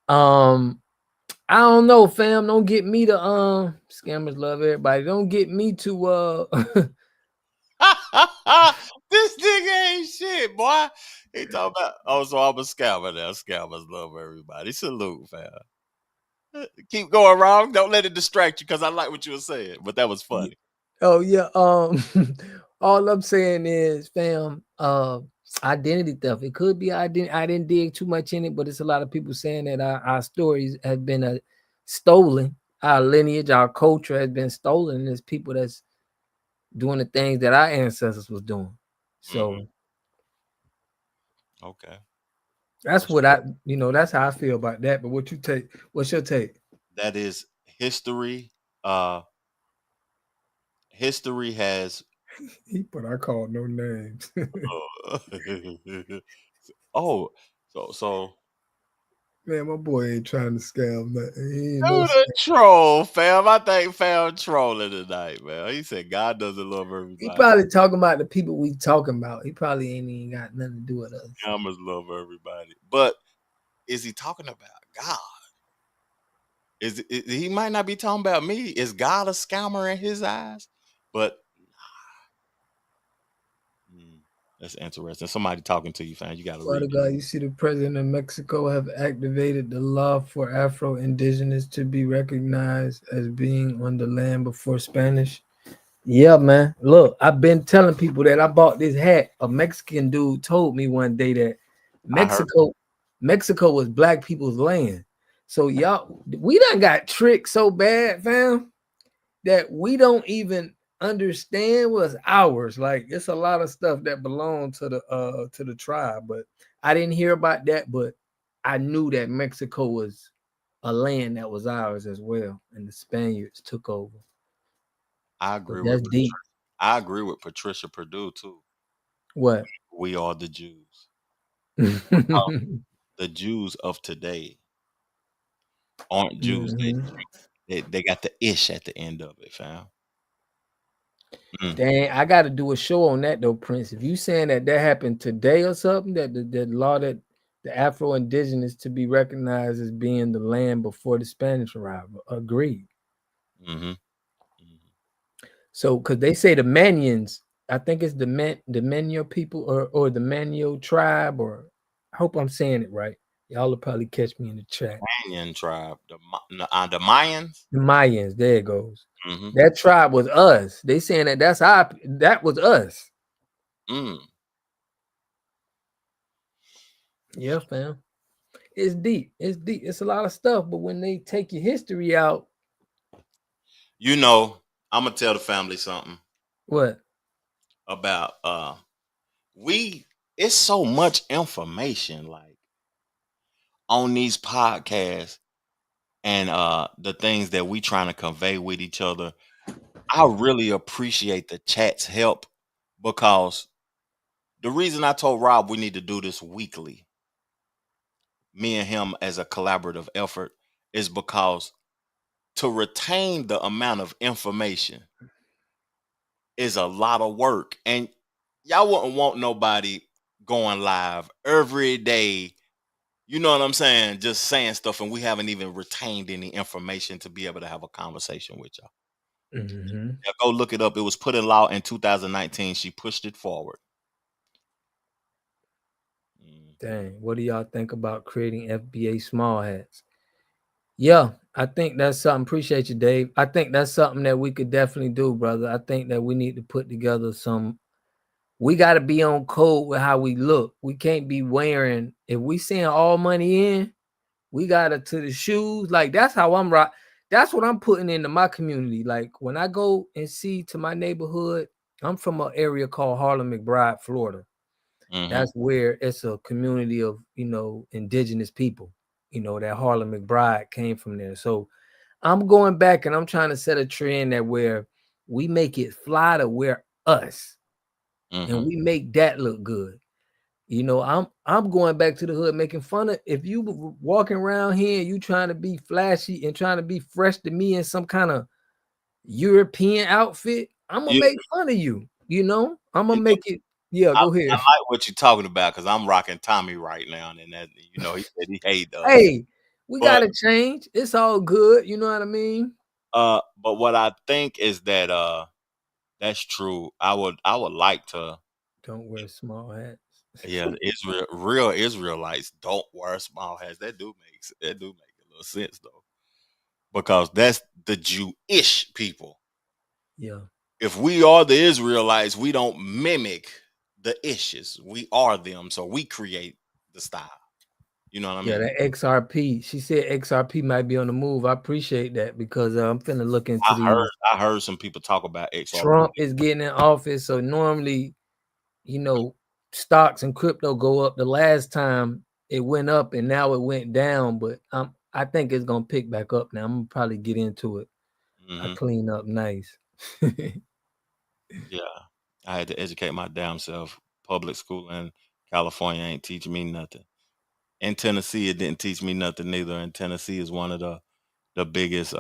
I don't know, fam. Don't get me to scammers love everybody. Don't get me to this nigga ain't shit, boy. He talking about so I'm a scammer now. Scammers love everybody. Salute, fam. Keep going wrong. Don't let it distract you because I like what you were saying, but that was funny. Oh yeah. All I'm saying is, fam, identity theft. It could be I didn't dig too much in it, but it's a lot of people saying that our stories have been stolen. Our lineage, our culture has been stolen, and there's people that's doing the things that our ancestors was doing. So okay. That's what that's how I feel about that. But what's your take? That is history. History has but I call no names. So man, my boy ain't trying to scam nothing. He ain't the troll, fam. I think fam trolling tonight, man. He said God doesn't love everybody. He probably talking about the people we talking about. He probably ain't even got nothing to do with us. Scammers love everybody. But is he talking about God? He might not be talking about me. Is God a scammer in his eyes? But that's interesting. Somebody talking to you, fam. You got to read. God, you see, the president of Mexico have activated the law for Afro-Indigenous to be recognized as being on the land before Spanish. Yeah, man. Look, I've been telling people that I bought this hat. A Mexican dude told me one day that Mexico was black people's land. So y'all, we done got tricked so bad, fam, that we don't even understand what's ours. Like, it's a lot of stuff that belongs to the tribe, but I didn't hear about that. But I knew that Mexico was a land that was ours as well, and the Spaniards took over. I agree That's deep. I agree with Patricia Purdue too. What? We are the Jews. The Jews of today aren't Jews. They got the ish at the end of it, fam. Dang, I got to do a show on that though, Prince. If you saying that happened today or something, that the law that the Afro-Indigenous to be recognized as being the land before the Spanish arrival, agreed. So, because they say the Manians, I think it's the Manio people or the Manio tribe, or I hope I'm saying it right. Y'all will probably catch me in the chat. Mayan tribe, the Mayans. The Mayans, there it goes. That tribe was us. They saying that was us. Yeah, fam. It's deep. It's deep. It's a lot of stuff. But when they take your history out, you know, I'm gonna tell the family something. What? About it's so much information like on these podcasts and the things that we trying to convey with each other. I really appreciate the chat's help, because the reason I told Rob we need to do this weekly, me and him as a collaborative effort, is because to retain the amount of information is a lot of work, and y'all wouldn't want nobody going live every day, you know what I'm saying, just saying stuff, and we haven't even retained any information to be able to have a conversation with y'all. Yeah, go look it up. It was put in law in 2019. She pushed it forward. Dang, what do y'all think about creating FBA small hats? Yeah, I think that's something. Appreciate you, Dave. I think that's something that we could definitely do, brother. I think that we need to put together some. We got to be on code with how we look. We can't be wearing, if we send all money in, we got to the shoes. Like, that's how I'm rock. That's what I'm putting into my community. Like, when I go and see to my neighborhood, I'm from an area called Harlem McBride, Florida. That's where it's a community of, indigenous people. That Harlem McBride came from there. So I'm going back and I'm trying to set a trend that where we make it fly to wear us. And we make that look good. I'm going back to the hood making fun of, if you walking around here and you trying to be flashy and trying to be fresh to me in some kind of European outfit, I'm gonna make fun of you. I'm gonna make it. Yeah, go ahead. I like what you're talking about, because I'm rocking Tommy right now, and that, he said he hates us. Hey, we gotta change. It's all good. You know what I mean? But what I think is that that's true. I would like to. Don't wear small hats. Yeah, real Israelites don't wear small hats. That do make a little sense though, because that's the Jewish people. Yeah. If we are the Israelites, we don't mimic the issues. We are them, so we create the style. You know what I mean? Yeah, that XRP. She said XRP might be on the move. I appreciate that, because I'm finna look into I heard some people talk about XRP. Trump is getting in office, so normally, stocks and crypto go up. The last time it went up and now it went down, but I think it's gonna pick back up now. I'm gonna probably get into it. I clean up nice. Yeah, I had to educate my damn self. Public school in California ain't teaching me nothing. In Tennessee, it didn't teach me nothing neither. And Tennessee is one of the biggest,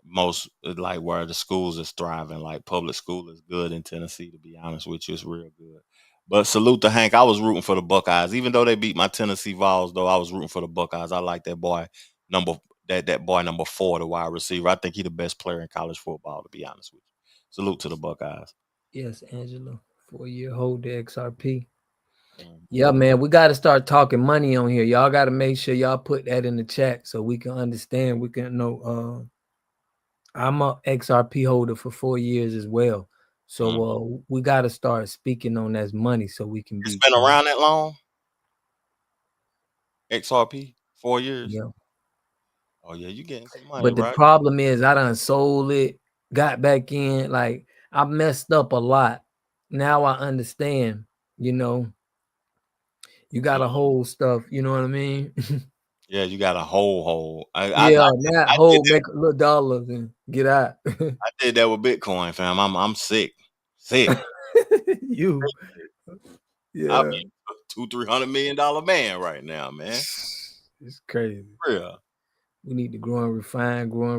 most like where the schools is thriving. Like public school is good in Tennessee, to be honest with you, it's real good. But salute to Hank. I was rooting for the Buckeyes, even though they beat my Tennessee Vols. Though I was rooting for the Buckeyes. I like that boy that boy number 4, the wide receiver. I think he's the best player in college football, to be honest with you. Salute to the Buckeyes. Yes, Angela, 4-year hold the XRP. Yeah, man, we got to start talking money on here. Y'all got to make sure y'all put that in the chat so we can understand. We can know. I'm a XRP holder for 4 years as well, so we got to start speaking on that money so we can be. It's been around that long. XRP 4 years. Yeah. Oh yeah, you getting some money, But the right? problem is, I done sold it, got back in. Like, I messed up a lot. Now I understand. You got to hold stuff. You know what I mean? Yeah, you got a whole. Yeah, that I did whole that. make a little dollars and get out. I did that with Bitcoin, fam. I'm sick. Sick. You, I'm yeah, a $200-300 million man right now, man. it's crazy. Yeah. We need to grow and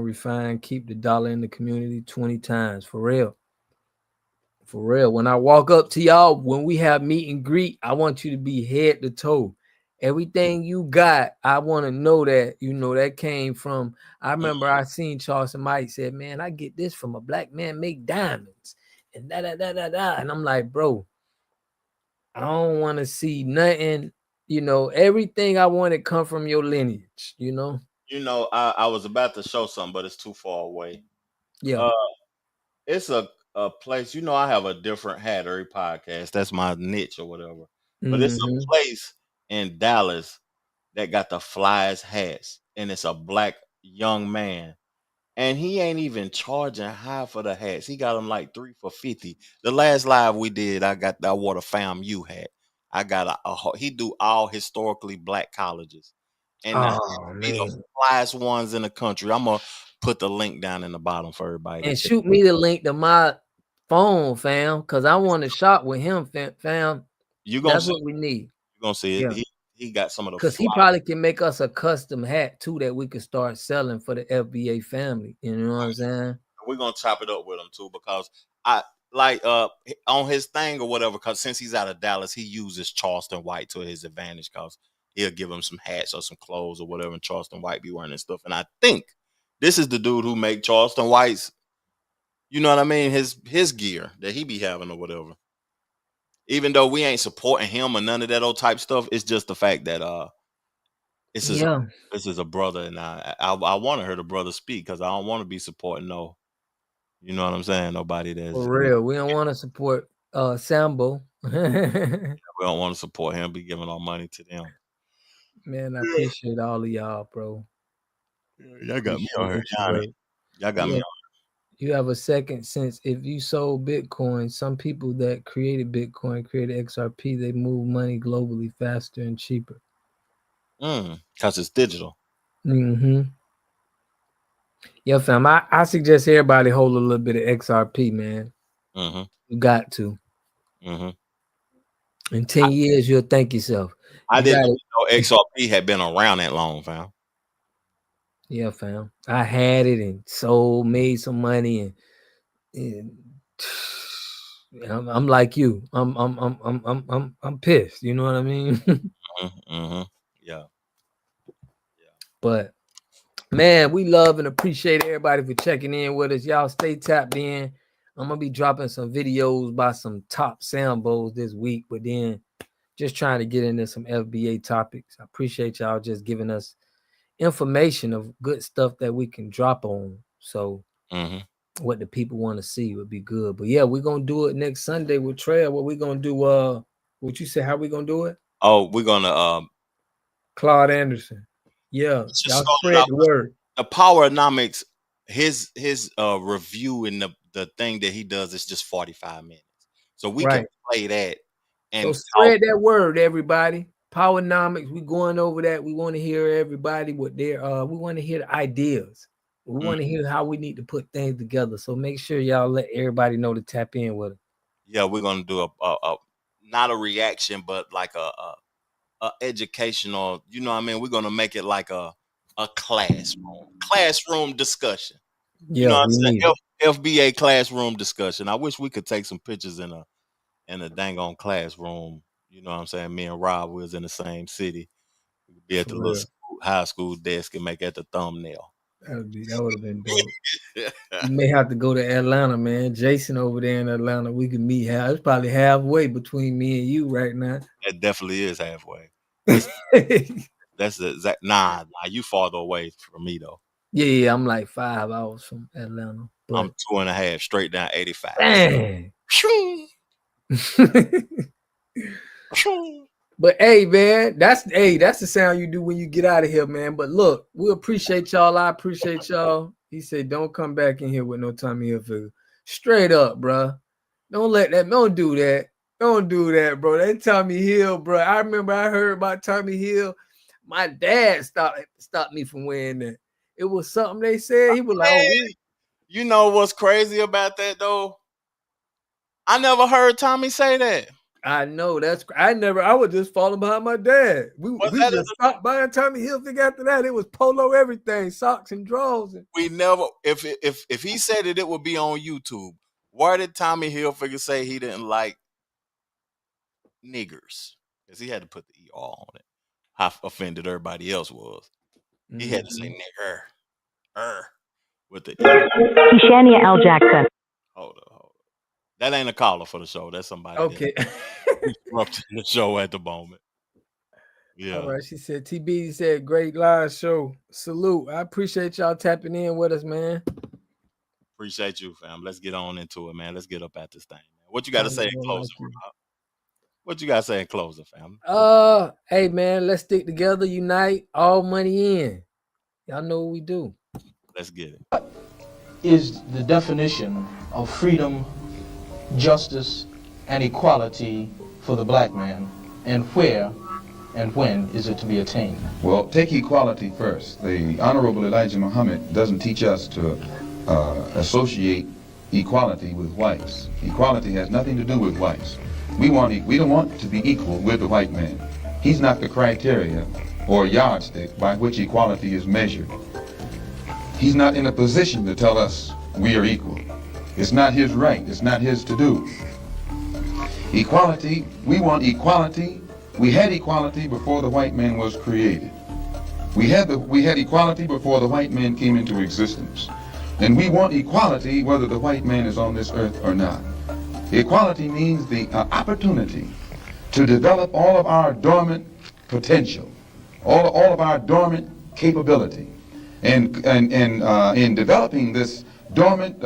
refine, keep the dollar in the community 20 times for real. For real. When I walk up to y'all, when we have meet and greet, I want you to be head to toe. Everything you got, I want to know that, that came from. I remember I seen Charleston Mike said, man, I get this from a black man make diamonds. And da da da da da. And I'm like, bro, I don't want to see nothing, everything I wanted come from your lineage, I was about to show something, but it's too far away. Yeah. Uh, it's a place. I have a different hattery podcast. That's my niche or whatever. But it's a place in Dallas that got the flyest hats, and it's a black young man, and he ain't even charging high for the hats. He got them like 3 for $50. The last live we did, I wore the FAMU hat. I got he do all historically black colleges, and the hats Oh be the man. flyest ones in the country. I'm gonna put the link down in the bottom for everybody to And check. shoot me the link to my phone, fam, because I want to shop with him, fam. You gonna That's see. what we need. You gonna see it. Yeah. He got some of the Because he fly. probably can make us a custom hat too that we could start selling for the FBA family. You know what I'm saying? We're gonna chop it up with him too, because I like on his thing or whatever, because since he's out of Dallas, he uses Charleston White to his advantage, because he'll give him some hats or some clothes or whatever, and Charleston White be wearing and stuff. And I think this is the dude who make Charleston White's, you know what I mean, his gear that he be having or whatever. Even though we ain't supporting him or none of that old type stuff, it's just the fact that this is Yeah. this is a brother, and I want to hear the brother speak, because I don't want to be supporting no, you know what I'm saying, nobody that's, For real. We don't want to support Sambo. Man, we don't want to support him, be giving our money to them. I appreciate all of y'all, bro. Y'all got me on here. Y'all got me on. You have a second sense. If you sold Bitcoin, some people that created Bitcoin, created XRP, they move money globally faster and cheaper. Because it's digital. Yeah, fam. I suggest everybody hold a little bit of XRP, man. You got to. In 10 years, you'll thank yourself. I didn't know XRP had been around that long, fam. Yeah, fam. I had it and sold, made some money, and I'm like you. I'm pissed. You know what I mean? Yeah. But man, we love and appreciate everybody for checking in with us. Y'all stay tapped in. I'm gonna be dropping some videos by some top Sambos this week, but then just trying to get into some FBA topics. I appreciate y'all just giving us information of good stuff that we can drop on. So what the people want to see would be good. But yeah, we're gonna do it next Sunday with Trail. What we gonna do? What you say? How we gonna do it? Oh, we're gonna Claude Anderson. Yeah, y'all spread the word. The Poweronomics, his review and the thing that he does is just 45 minutes. So we can play that. And so spread that word, everybody. Powernomics, we going over that. We want to hear everybody what their we want to hear the ideas. We want to hear how we need to put things together. So make sure y'all let everybody know to tap in with it. Yeah, we're gonna do a not a reaction, but like a educational, you know what I mean? We're gonna make it like a classroom discussion. Yeah, you know what I'm saying? FBA classroom discussion. I wish we could take some pictures in a dang on classroom. You know what I'm saying? Me and Rob was in the same city. We could be at the little high school desk and make it the thumbnail. That would have been dope. You may have to go to Atlanta, man. Jason over there in Atlanta. We can meet. It's probably halfway between me and you right now. It definitely is halfway. That's the exact. Nah, you farther away from me though. Yeah, I'm like 5 hours from Atlanta. But I'm 2.5 straight down 85. Dang. But hey, man, that's the sound you do when you get out of here, man. But look, we appreciate y'all. I appreciate y'all. He said, "Don't come back in here with no Tommy Hilfiger." Straight up, bro. Don't do that. Don't do that, bro. That Tommy Hill, bro. I remember I heard about Tommy Hill. My dad stopped me from wearing that. It was something they said. He was like, "Oh, you know what's crazy about that though? I never heard Tommy say that. I know I was just falling behind my dad. We that just stopped buying Tommy Hilfiger after that. It was polo everything, socks and drawers. We never, if he said it would be on YouTube. Why did Tommy Hilfiger say he didn't like niggers? Because he had to put the ER on it. How offended everybody else was. He had to say nigger. With the Kishania L. Jackson. Hold up. That ain't a caller for the show. That's somebody okay. interrupting the show at the moment. Yeah. All right. She said, TB said, great live show. Salute. I appreciate y'all tapping in with us, man. Appreciate you, fam. Let's get on into it, man. Let's get up at this thing, man. What you got to say in closing, Rob? What you got to say in closing, fam? Hey, man, let's stick together, unite, all money in. Y'all know what we do. Let's get it. What is the definition of freedom, justice, and equality for the black man, and where and when is it to be attained? Well, take equality first. The Honorable Elijah Muhammad doesn't teach us to associate equality with whites. Equality has nothing to do with whites. We don't want to be equal with the white man. He's not the criteria or yardstick by which equality is measured. He's not in a position to tell us we are equal. It's not his right. It's not his to do. Equality, we want equality. We had equality before the white man was created. We had equality before the white man came into existence. And we want equality whether the white man is on this earth or not. Equality means the opportunity to develop all of our dormant potential, all of our dormant capability. And in developing this dormant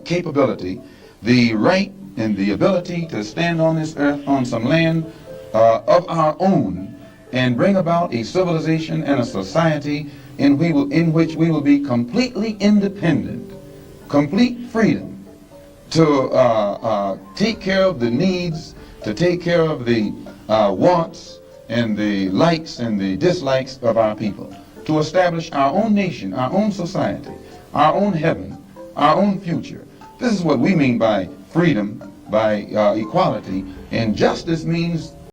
capability, the right and the ability to stand on this earth on some land of our own and bring about a civilization and a society in which we will be completely independent, complete freedom to take care of the needs, to take care of the wants and the likes and the dislikes of our people, to establish our own nation, our own society, our own heaven, our own future. This is what we mean by freedom, by equality, and justice means